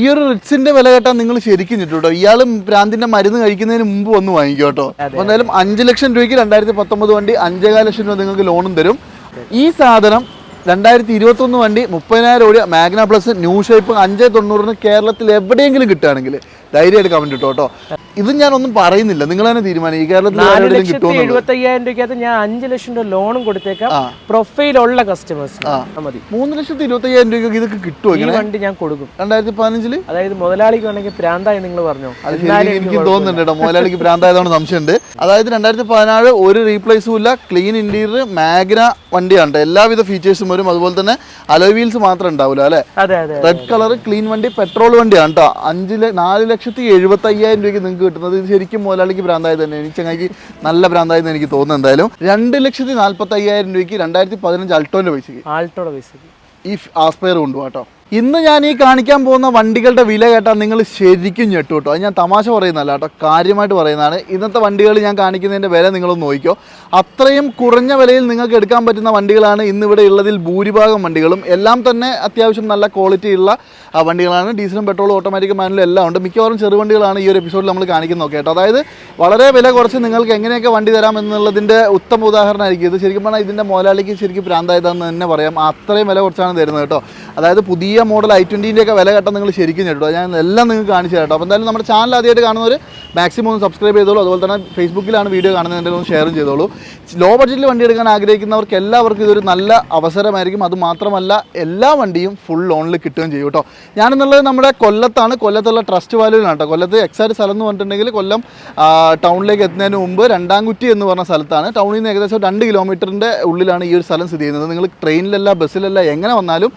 ഈ ഒരു റിറ്റ്സിന്റെ വില കേട്ടാൽ നിങ്ങൾ ശരിക്കും കിട്ടും. ഇയാളും ഭ്രാന്തിന്റെ മരുന്ന് കഴിക്കുന്നതിന് മുമ്പ് വന്ന് വാങ്ങിക്കോ കേട്ടോ. എന്തായാലും 5 ലക്ഷം രൂപയ്ക്ക് 2019 വണ്ടി 5.25 ലക്ഷം രൂപ നിങ്ങൾക്ക് ലോണും തരും. ഈ സാധനം 2021 വണ്ടി 30,000 ഓടിയ മാഗ്ന പ്ലസ് ന്യൂ ഷേപ്പ് 590 കേരളത്തിൽ എവിടെയെങ്കിലും കിട്ടുകയാണെങ്കിൽ ധൈര്യമായിട്ട് കമന്റ് ഇട്ടോ കേട്ടോ. ഇത് ഞാനൊന്നും പറയുന്നില്ല, നിങ്ങൾ തന്നെ തീരുമാനിക്കും. കേരളത്തിൽ 4,75,000 രൂപയ്ക്കകത്ത് ഞാൻ 5 ലക്ഷം രൂപ ലോണും കൊടുത്തേക്കാം പ്രൊഫൈൽ ഉള്ള കസ്റ്റമേഴ്സ്. 3,25,000 രൂപയ്ക്ക് ഇതൊക്കെ കിട്ടുമോ? ഈ വണ്ടി ഞാൻ കൊടുക്കും 2015. അതായത് മുതലാളിക്ക് വേണമെങ്കിൽ പ്രാന്തായി നിങ്ങൾ പറഞ്ഞോ. എനിക്ക് തോന്നുന്നുണ്ട് കേട്ടോ, മുതലാളിക്ക് പ്രാന്തായതാണ് സംശയമുണ്ട്. അതായത് 2017 ഒരു റീപ്ലേസും ഇല്ല, ക്ലീൻ ഇന്റീരിയർ മാഗ്ന വണ്ടിയാണ്, എല്ലാവിധ ഫീച്ചേഴ്സും വരും. അതുപോലെ തന്നെ അലോയ് വീൽസ് മാത്രം ഉണ്ടാവില്ല അല്ലെ. റെഡ് കളർ ക്ലീൻ വണ്ടി, പെട്രോൾ വണ്ടിയാണ് കേട്ടോ. 4,75,000 രൂപയ്ക്ക് നിങ്ങൾക്ക് കിട്ടുന്നത്. ഇത് ശരിക്കും മുതലാളിക്ക് ഭ്രാന്തായത് തന്നെ, എനിക്ക് ചങ്ങായിക്ക് നല്ല ഭ്രാന്തായെന്ന് എനിക്ക് തോന്നുന്നു. എന്തായാലും 2,45,000 രൂപയ്ക്ക് 2015 അൾട്ടോന്റെ പൈസക്ക് ഈ ആസ്പയർ കൊണ്ടുപോകാം കേട്ടോ. ഇന്ന് ഞാൻ ഈ കാണിക്കാൻ പോകുന്ന വണ്ടികളുടെ വില കേട്ടാൽ നിങ്ങൾ ശരിക്കും ഞെട്ടു കേട്ടോ. അത് ഞാൻ തമാശ പറയുന്നതല്ല കേട്ടോ, കാര്യമായിട്ട് പറയുന്നതാണ്. ഇന്നത്തെ വണ്ടികൾ ഞാൻ കാണിക്കുന്നതിൻ്റെ വില നിങ്ങളൊന്ന് നോക്കിക്കോ. അത്രയും കുറഞ്ഞ വിലയിൽ നിങ്ങൾക്ക് എടുക്കാൻ പറ്റുന്ന വണ്ടികളാണ് ഇന്നിവിടെ ഉള്ളതിൽ ഭൂരിഭാഗം വണ്ടികളും. എല്ലാം തന്നെ അത്യാവശ്യം നല്ല ക്വാളിറ്റി ഉള്ള വണ്ടികളാണ്. ഡീസലും പെട്രോളും ഓട്ടോമാറ്റിക് മാനുവലും എല്ലാം ഉണ്ട്. മിക്കവാറും ചെറുവണ്ടികളാണ് ഈ ഒരു എപ്പിസോഡിൽ നമ്മൾ കാണിക്കുന്നത് കേട്ടോ. അതായത് വളരെ വില കുറച്ച് നിങ്ങൾക്ക് എങ്ങനെയൊക്കെ വണ്ടി തരാം എന്നുള്ളതിൻ്റെ ഉത്തമ ഉദാഹരണമായിരിക്കും ഇത്. ശരിക്കും പറഞ്ഞാൽ ഇതിൻ്റെ മുതലാളിക്ക് ശരിക്കും ഭ്രാന്തായതാണെന്ന് തന്നെ പറയാം. അത്രയും വില കുറച്ചാണ് തരുന്നത് കേട്ടോ. അതായത് പുതിയ മോഡൽ i20 ഒക്കെ വില കേട്ടാൽ നിങ്ങൾ ശരിക്കും കേട്ടോ. ഞാൻ എല്ലാം നിങ്ങൾക്ക് കാണിച്ചു തരാം. അപ്പോൾ എന്തായാലും നമ്മുടെ ചാനൽ ആദ്യമായിട്ട് കാണുന്നവർ മാക്സിമം ഒന്ന് സബ്സ്ക്രൈബ് ചെയ്തോളൂ. അതുപോലെ തന്നെ ഫേസ്ബുക്കിലാണ് വീഡിയോ കാണുന്നത്, എന്തെങ്കിലും ഒന്ന് ഷെയറും ചെയ്തോളൂ. ലോ ബഡ്ജറ്റിൽ വണ്ടി എടുക്കാൻ ആഗ്രഹിക്കുന്നവർക്ക് എല്ലാവർക്കും ഇതൊരു നല്ല അവസരമായിരിക്കും. അതുമാത്രമല്ല എല്ലാ വണ്ടിയും ഫുൾ ലോണിൽ കിട്ടുകയും ചെയ്യും കേട്ടോ. ഞാനെന്നുള്ളത് നമ്മുടെ കൊല്ലത്താണ്, കൊല്ലത്തുള്ള ട്രസ്റ്റ് വാല്യൂവിലാണ് കേട്ടോ. കൊല്ലത്ത് എക്സാക്ട് സ്ഥലം എന്ന് പറഞ്ഞിട്ടുണ്ടെങ്കിൽ കൊല്ലം ടൗണിലേക്ക് എത്തുന്നതിന് മുമ്പ് രണ്ടാംകുറ്റി എന്ന് പറഞ്ഞ സ്ഥലത്താണ്. ടൗണിൽ നിന്ന് ഏകദേശം 2 കിലോമീറ്ററിൻ്റെ ഉള്ളിലാണ് ഈ ഒരു സ്ഥലം സ്ഥിതി ചെയ്യുന്നത്. നിങ്ങൾ ട്രെയിനിലല്ല ബസ്സിലല്ല എങ്ങനെ വന്നാലും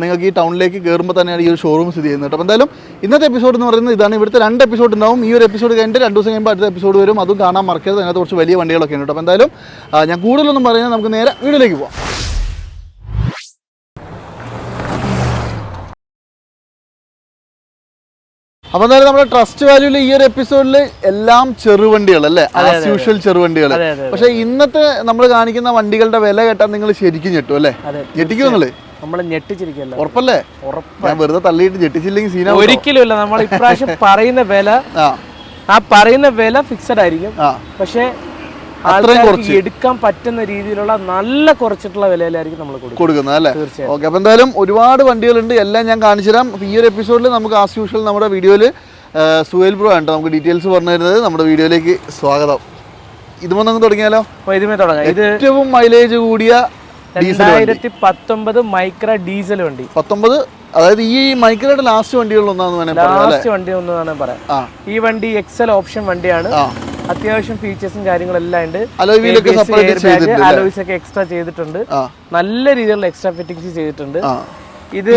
നിങ്ങൾക്ക് ഈ ടൗണിലേക്ക് കയറുമ്പോൾ തന്നെയാണ് ഈ ഒരു ഷോറൂം സ്ഥിതി ചെയ്യുന്നത്. അപ്പോൾ എന്തായാലും ഇന്നത്തെ എപ്പിസോഡ് എന്ന് പറയുന്നത് ഇതാണ്. ഇവിടുത്തെ 2 എപ്പിസോഡ് ഉണ്ടാവും. ഈ ഒരു എപ്പിസോഡ് കഴിഞ്ഞിട്ട് 2 ദിവസം കഴിയുമ്പോൾ അടുത്ത എപ്പിസോഡ് വരും. അതും കാണാൻ മറക്കരുത്. അതിനകത്ത് കുറച്ച് വലിയ വണ്ടികളൊക്കെ ഉണ്ട്. അപ്പോൾ എന്തായാലും ഞാൻ കൂടുതലൊന്നും പറയുന്നത് നമുക്ക് നേരെ വീഡിയോയിലേക്ക് പോകാം. അപ്പോൾ എന്തായാലും നമ്മുടെ ട്രസ്റ്റ് വാല്യൂല് ഈ ഒരു എപ്പിസോഡിൽ എല്ലാം ചെറുവണ്ടികൾ അല്ലേ, ആസ് യൂഷ്വൽ ചെറുവണ്ടികൾ. പക്ഷേ ഇന്നത്തെ നമ്മൾ കാണിക്കുന്ന വണ്ടികളുടെ വില കേട്ടാൽ നിങ്ങൾ ശരിക്കും ഞെട്ടും അല്ലേ? ഞെട്ടിക്കും നിങ്ങൾ? നമ്മളെ ഞെട്ടിച്ചിരിക്കല്ലോ. ഉറപ്പല്ലേ? ഞാൻ വെറുതെ തള്ളിയിട്ട് ഞെട്ടിച്ചില്ലെങ്കിൽ സീന ഒരിക്കലും ഇല്ല. നമ്മൾ ഇപ്രാവശ്യം പറയുന്ന വില, ആ പറയുന്ന വില ഫിക്സഡ് ആയിരിക്കും. പക്ഷേ ആൾക്കാർക്ക് എടുക്കാൻ പറ്റുന്ന രീതിയിലുള്ള നല്ല കുറച്ചിട്ടുള്ള വിലയിലായിരിക്കും നമ്മൾ കൊടുക്കുന്നത് അല്ലേ? ഓക്കെ. അപ്പോൾ എന്തായാലും ഒരുപാട് വണ്ടികളുണ്ട്, എല്ലാം ഞാൻ കാണിച്ചു തരാം. ഈ ഒരു എപ്പിസോഡിൽ നമുക്ക് ആസ് യൂഷ്വൽ നമ്മുടെ വീഡിയോയിൽ സുഹേൽ ബ്രോ ആണ് നമുക്ക് ഡീറ്റെയിൽസ് പറഞ്ഞു തരുന്നത്. നമ്മുടെ വീഡിയോയിലേക്ക് സ്വാഗതം. ഇതുമോ നമുക്ക് തുടങ്ങിയാലോ? ഇതുമേ തുടങ്ങാം. ഇത് ഏറ്റവും മൈലേജ് കൂടിയ 2019 മൈക്ര ഡീസൽ വണ്ടി. 19, അതായത് ഈ മൈക്രയുടെ ലാസ്റ്റ് വണ്ടികളിലൊന്നാന്ന് ലാസ്റ്റ് വണ്ടി ഒന്നാണ് പറയാം. ഈ വണ്ടി എക്സൽ ഓപ്ഷൻ വണ്ടിയാണ്. അത്യാവശ്യം ഫീച്ചേഴ്സും കാര്യങ്ങളെല്ലാം ഉണ്ട്. അലോയ്സ് ഒക്കെ എക്സ്ട്രാ ചെയ്തിട്ടുണ്ട്. നല്ല രീതിയിലുള്ള എക്സ്ട്രാ ഫിറ്റിംഗ്സ് ചെയ്തിട്ടുണ്ട്. ഇത്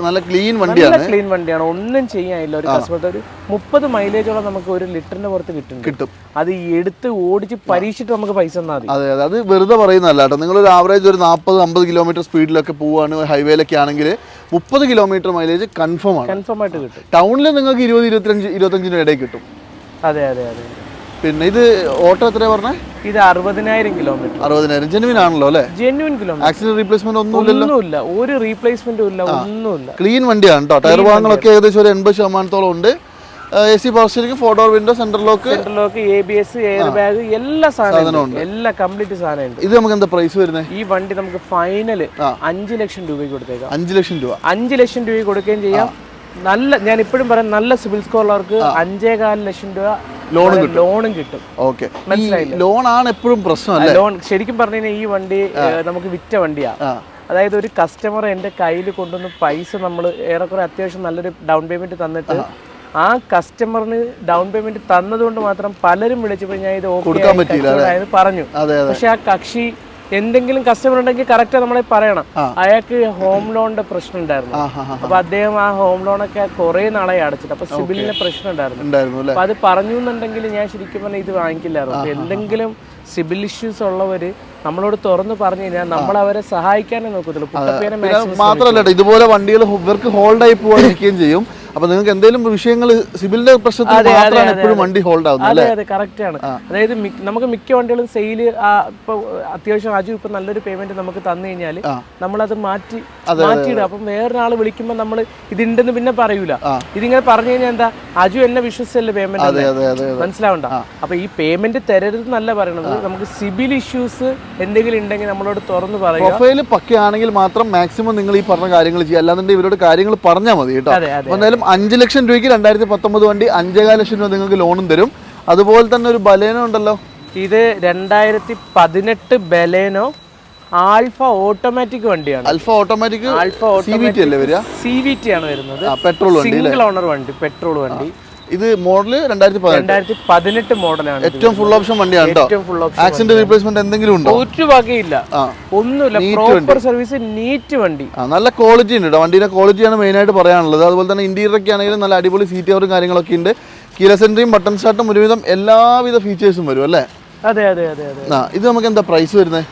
നല്ല ക്ലീൻ വണ്ടിയാണ്. ഒന്നും ചെയ്യാനില്ല. ഒരു കസ്റ്റമർ ഒരു 30 മൈലേജോളം നമുക്ക് 1 ലിറ്ററിന്റെ പുറത്ത് കിട്ടും. അത് എടുത്ത് ഓടിച്ച് പരീക്ഷിച്ചിട്ട് നമുക്ക് പൈസ തന്നാൽ മതി. അതെ, അത് വെറുതെ പറയുന്നതല്ല കേട്ടോ. നിങ്ങളൊരു ആവറേജ് ഒരു 40-50 കിലോമീറ്റർ സ്പീഡിലൊക്കെ പോവാണ് ഹൈവേയിലൊക്കെ ആണെങ്കിൽ 30 കിലോമീറ്റർ മൈലേജ് കൺഫേം ആയിട്ട് കിട്ടും. ടൗണിൽ നിങ്ങൾക്ക് 20-25 ഇടയിൽ കിട്ടും. അതെ. പിന്നെ ഇത് ഓട്ടോ എത്രയാ പറഞ്ഞേ? ഇത് 60,000 കിലോമീറ്റർ. 60,000 ജെന്യൂൻ ആണല്ലോ അല്ലേ? Genuine kilometre. ആക്സിഡന്റ് റീപ്ലേസ്മെന്റ് ഒന്നുമില്ല. ഒരു റീപ്ലേസ്മെന്റും ഇല്ല, ഒന്നുമില്ല. ക്ലീൻ വണ്ടിയാണ് കേട്ടോ. ടയർ ഭാഗങ്ങളൊക്കെ ഏകദേശം ഒരു 80% ഉണ്ട്. AC power steering, 4 door window, central lock, ABS, air bag, എല്ലാ സാധനവും എല്ലാ കംപ്ലീറ്റ് സാധനം. ഇത് നമുക്ക് എന്താ പ്രൈസ് വരുന്നത്? ഈ വണ്ടി നമുക്ക് ഫൈനൽ 5 ലക്ഷം രൂപയ്ക്ക് കൊടുത്തേക്കാം. 5 ലക്ഷം രൂപ 5 ലക്ഷം രൂപയ്ക്ക് കൊടുക്കുകയും ചെയ്യാം. നല്ല, ഞാൻ ഇപ്പോഴും പറയാം, നല്ല സിബിൽ സ്കോർ ഉള്ളവർക്ക് 5.25 ലക്ഷം രൂപ ലോണും കിട്ടും. ഓക്കെ, ലോൺ ആണ് എപ്പോഴും പ്രശ്നം. ലോൺ ശരിക്കും പറഞ്ഞു കഴിഞ്ഞാൽ ഈ വണ്ടി നമുക്ക് വിറ്റ വണ്ടിയാ. അതായത് ഒരു കസ്റ്റമർ എൻ്റെ കയ്യിൽ കൊണ്ടുവന്ന് പൈസ നമ്മൾ ഏറെക്കുറെ അത്യാവശ്യം നല്ലൊരു ഡൗൺ പേയ്മെന്റ് തന്നിട്ട് ആ കസ്റ്റമറിന് ഡൗൺ പേയ്മെന്റ് തന്നതുകൊണ്ട് മാത്രം പലരും വിളിച്ചപ്പോൾ ഞാൻ ഇത് ഓക്കെ പറഞ്ഞു. പക്ഷെ ആ കക്ഷി എന്തെങ്കിലും കസ്റ്റമർ ഉണ്ടെങ്കിൽ കറക്റ്റ് നമ്മളെ പറയണം. അയാൾക്ക് ഹോം ലോണിന്റെ പ്രശ്നം ഉണ്ടായിരുന്നു. അപ്പൊ അദ്ദേഹം ആ ഹോം ലോണൊക്കെ കുറെ നാളായി അടച്ചിട്ട്, അപ്പൊ സിബിലിന്റെ പ്രശ്നം ഉണ്ടായിരുന്നു. അപ്പൊ അത് പറഞ്ഞു എന്നുണ്ടെങ്കിൽ ഞാൻ ശരിക്കും പറഞ്ഞാൽ ഇത് വാങ്ങിക്കില്ലായിരുന്നു. അപ്പൊ എന്തെങ്കിലും സിബിൽ ഇഷ്യൂസ് ഉള്ളവര് നമ്മളോട് തുറന്ന് പറഞ്ഞു കഴിഞ്ഞാൽ നമ്മൾ അവരെ സഹായിക്കാനേ നോക്കത്തുള്ളൂ. മാത്രമല്ല ഇതുപോലെ വണ്ടികൾ ഇവർക്ക് ഹോൾഡായി പോകാതിരിക്കുകയും ചെയ്യും. അപ്പോൾ നിങ്ങൾക്ക് എന്തെങ്കിലും വിഷയങ്ങൾ സിബിലിന്റെ പ്രശ്നത്തിൽ മാത്രമാണ് എപ്പോഴും വണ്ടി ഹോൾഡ് ആവുന്നത് അല്ലേ? അതെ, കറക്റ്റ് ആണ്. അതായത് നമുക്ക് മിക്ക വണ്ടികളും സെയിൽ ഇപ്പോൾ അത്യാവശ്യം അജു ഇപ്പൊ നല്ലൊരു പേയ്മെന്റ് നമുക്ക് തന്നു കഴിഞ്ഞാൽ നമ്മളത് മാറ്റിയിടും. അപ്പം വേറൊരാൾ വിളിക്കുമ്പോൾ നമ്മൾ ഇതുണ്ടെന്ന് പിന്നെ പറയൂല. ഇതിങ്ങനെ പറഞ്ഞു കഴിഞ്ഞാൽ എന്താ, അജു എന്നെ വിശ്വസിച്ചല്ലേ പേയ്മെന്റ്, മനസ്സിലാവണ്ട. അപ്പൊ ഈ പേയ്മെന്റ് തരരുതെന്നല്ല പറയണത്, നമുക്ക് സിബിൽ ഇഷ്യൂസ് എന്തെങ്കിലും ഉണ്ടെങ്കിൽ നമ്മളോട് തുറന്നു പറയാം. പ്രൊഫൈൽ പക്കയാണെങ്കിൽ മാത്രം മാക്സിമം നിങ്ങൾ ഈ പറഞ്ഞ കാര്യങ്ങൾ ചെയ്യുക, അല്ലാന്നുണ്ടെങ്കിൽ ഇവരോട് കാര്യങ്ങൾ പറഞ്ഞാൽ മതി കേട്ടോ. എന്തായാലും 5 ലക്ഷം രൂപയ്ക്ക് 2019 വണ്ടി 5.25 ലക്ഷം രൂപ നിങ്ങൾക്ക് ലോണും തരും. അതുപോലെ തന്നെ ഒരു ബലേനോ ഉണ്ടല്ലോ, ഇത് 2018 ബലേനോ ആൽഫ ഓട്ടോമാറ്റിക് വണ്ടിയാണ്. ആൽഫ ഓട്ടോമാറ്റിക് CVT അല്ലേ വരിക? CVT ആണ് വരുന്നത്, പെട്രോൾ വണ്ടി, സിംഗിൾ ഓണർ വണ്ടി, പെട്രോൾ വണ്ടി. ഇത് മോഡല് 2018 മോഡലാണ്. ഏറ്റവും ഫുൾ ഓപ്ഷൻ വണ്ടിയാണ് കേട്ടോ. ആക്സിഡന്റ് റീപ്ലേസ്മെന്റ് എന്തെങ്കിലും ഉണ്ടോ? ഒരു വകയില്ല, ഒന്നുമില്ല. പ്രോപ്പർ സർവീസ്, നീറ്റ് വണ്ടി, നല്ല ക്വാളിറ്റി ഉണ്ട് കേട്ടോ. വണ്ടിയുടെ ക്വാളിറ്റിയാണ് മെയിൻ ആയിട്ട് പറയാനുള്ളത്. അതുപോലെ തന്നെ ഇന്റീരിയർ ഒക്കെ ആണെങ്കിലും നല്ല അടിപൊളി സീറ്റ് കവറും കാര്യങ്ങളൊക്കെ ഉണ്ട്. കീലെസ് എൻട്രിയും ബട്ടൺ സ്റ്റാർട്ടും ഒരുവിധം എല്ലാവിധ ഫീച്ചേഴ്സും വരും അല്ലേ? അതെ അതെ അതെ അതെ. ഇത് നമുക്ക് എന്താ പ്രൈസ് വരുന്നത്?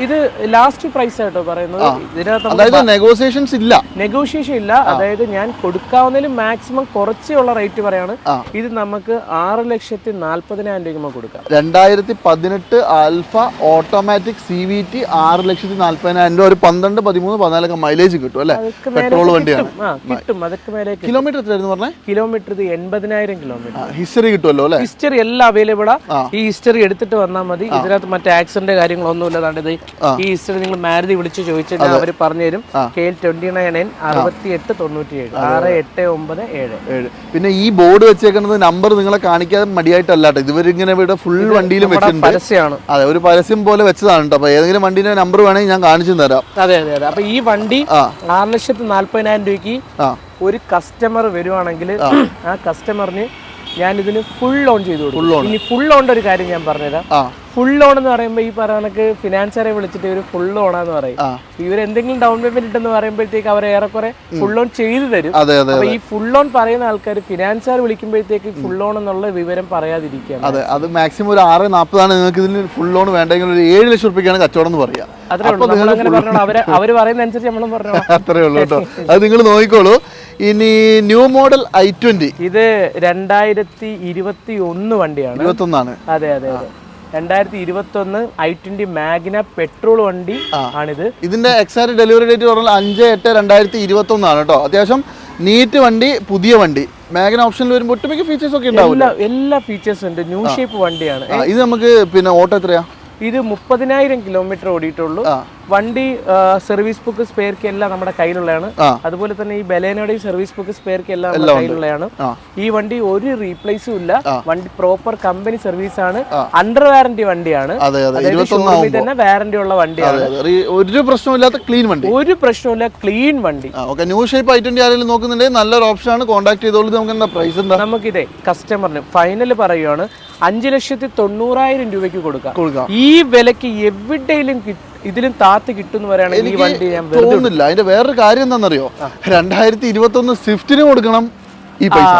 ഇത് ലാസ്റ്റ് പ്രൈസ് ആയിട്ടോ പറയുന്നത്. ഇതിനകത്ത് നെഗോസിയേഷൻസ് ഇല്ല, നെഗോഷിയേഷൻ ഇല്ല. അതായത് ഞാൻ കൊടുക്കാവുന്നതിൽ മാക്സിമം കുറച്ചുള്ള റേറ്റ് പറയാണ്. ഇത് നമുക്ക് 6,40,000 രൂപ കൊടുക്കാം. 2018 ആൽഫ ഓട്ടോമാറ്റിക് CVT 6,40,000 രൂപ, ഒരു 12, 13, 14 മൈലേജ് കിട്ടും അല്ലേ? പെട്രോൾ വണ്ടിയാണ്, കിട്ടും. അതൊക്കെ മേലെ. കിലോമീറ്റർ എത്രയായിരുന്നു പറഞ്ഞേ? Kilometre 80,000 kilometre. ഹിസ്റ്ററി കിട്ടുമല്ലോ അല്ലേ? ഹിസ്റ്ററി എല്ലാം അവൈലബിൾ ആ. ഈ ഹിസ്റ്ററി എടുത്തിട്ട് വന്നാൽ മതി. ഇതിനകത്ത് മറ്റേ ആക്സിഡന്റ് കാര്യങ്ങളൊന്നുമില്ല. ഈ ഹിസ്റ്ററി നിങ്ങൾ മാരുതി വിളിച്ച് ചോദിച്ചാൽ അവർ പറഞ്ഞുതരും. KL29N 6897 6897. പിന്നെ ഈ ബോർഡ് വെച്ചേക്കുന്നത് നമ്പർ നിങ്ങളെ കാണിക്കാതെ മടിയായിട്ടല്ല കേട്ടോ. ഇതുവരിങ്ങനെ ഇവിടെ ഫുൾ വണ്ടിയിലും വെച്ചിട്ടുണ്ട്. പരസ്യമാണ്. അതെ, ഒരു പരസ്യം പോലെ വെച്ചതാണ് കേട്ടോ. അപ്പൊ ഏതെങ്കിലും വണ്ടിന്റെ നമ്പർ വേണമെങ്കിൽ ഞാൻ കാണിച്ചു തരാം. അതെ അതെ അതെ. അപ്പൊ ഈ വണ്ടി 6,40,000 രൂപയ്ക്ക് ഒരു കസ്റ്റമർ വരുവാണെങ്കിൽ ആ കസ്റ്റമറിന് ഞാൻ ഇതിന് ഫുൾ ലോൺ ചെയ്തു കൊടുക്കും. ഇനി ഫുൾ ലോണിന്റെ ഒരു കാര്യം ഞാൻ പറഞ്ഞുതരാം. ഫുൾ ലോൺ എന്ന് പറയുമ്പോൾ ഈ പറയുന്ന ഫിനാൻസറെ വിളിച്ചിട്ട് ഇവർ ഫുൾ ലോണാന്ന് പറയും. ഇവർ എന്തെങ്കിലും ഡൗൺ പേയ്മെന്റ് ഇട്ടെന്ന് പറയുമ്പോഴത്തേക്ക് അവർ ഏറെക്കുറെ ഫുൾ ലോൺ ചെയ്തു തരും. അപ്പൊ ഈ ഫുൾ ലോൺ പറയുന്ന ആൾക്കാർ ഫിനാൻസർ വിളിക്കുമ്പോഴത്തേക്ക് ഫുൾ ലോൺ എന്നുള്ള വിവരം പറയാതിരിക്കുക. അതെ, അത് മാക്സിമം ഒരു 6,40,000 നിങ്ങൾക്ക് ഇതിന് ഫുൾ ലോൺ വേണ്ടെങ്കിൽ ഒരു 7 ലക്ഷം രൂപയ്ക്കാണ് കച്ചവടം എന്ന് പറയാം. അത്രേ ഉള്ളൂ. നമ്മളങ്ങനെ പറഞ്ഞോളൂ, അവര് പറയുന്ന അനുസരിച്ച് നമ്മളും പറഞ്ഞോളൂ. അത്രേ ഉള്ളൂ കേട്ടോ. അത് നിങ്ങൾ നോക്കിക്കോളൂ. ഇനി ന്യൂ മോഡൽ i20, ഇത് 2021 വണ്ടിയാണ്. 21 അതെ അതെ അതെ. 2021 i20 മാഗ്ന പെട്രോൾ വണ്ടി ആണിത്. ഇതിന്റെ എക്സാക്ട് ഡെലിവറി ഡേറ്റ് പറഞ്ഞാൽ 5/8/2021 ആണ് കേട്ടോ. അത്യാവശ്യം നീറ്റ് വണ്ടി, പുതിയ വണ്ടി. മാഗ്ന ഓപ്ഷനിൽ വരുമ്പോൾ ഒട്ടുമിക്ക ഫീച്ചേഴ്സ് ഒക്കെ ഉണ്ടാവില്ല. എല്ലാ ഫീച്ചേഴ്സും ഉണ്ട്. ന്യൂ ഷേപ്പ് വണ്ടിയാണ് ഇത്. നമുക്ക് പിന്നെ ഓട്ടോ എത്രയാ? ഇത് 30,000 കിലോമീറ്റർ ഓടിയിട്ടുള്ളൂ. വണ്ടി സർവീസ് ബുക്ക് സ്പെയർ കീ എല്ലാം നമ്മുടെ കയ്യിലുള്ളതാണ്. അതുപോലെ തന്നെ ഈ ബലേനോയുടെയും സർവീസ് ബുക്ക് സ്പെയർ കീ എല്ലാം നമ്മുടെ കയ്യിലുള്ളതാണ്. ഈ വണ്ടി ഒരു റീപ്ലേസും ഇല്ല. വണ്ടി പ്രോപ്പർ കമ്പനി സർവീസ് ആണ്. അണ്ടർ വാറന്റി വണ്ടിയാണ്. തന്നെ വാറന്റി ഉള്ള വണ്ടിയാണ്. ഒരു പ്രശ്നമില്ലാത്ത ക്ലീൻ വണ്ടി. ഒരു പ്രശ്നമില്ല, ക്ലീൻ വണ്ടി. ന്യൂ ഷേപ്പ് i20 ആരെങ്കിലും നോക്കുന്നുണ്ടെങ്കിൽ നല്ലൊരു ഓപ്ഷൻ ആണ്. കോൺടാക്ട് ചെയ്തോളൂ. നമുക്ക് എന്താ പ്രൈസ് എന്താ? നമുക്കിതേ കസ്റ്റമറിന് ഫൈനൽ പറയുകയാണ് 5,90,000 രൂപയ്ക്ക് കൊടുക്കാം. ഈ വിലക്ക് എവിടെയും ഇതിലും താത്ത് കിട്ടുന്ന പറയുകയാണെങ്കിൽ ഈ വണ്ടി ഞാൻ തോന്നുന്നില്ല. അതിന്റെ വേറൊരു കാര്യം എന്താണെന്നറിയോ? 2021 സ്വിഫ്റ്റിന് കൊടുക്കണം ഈ പൈസ.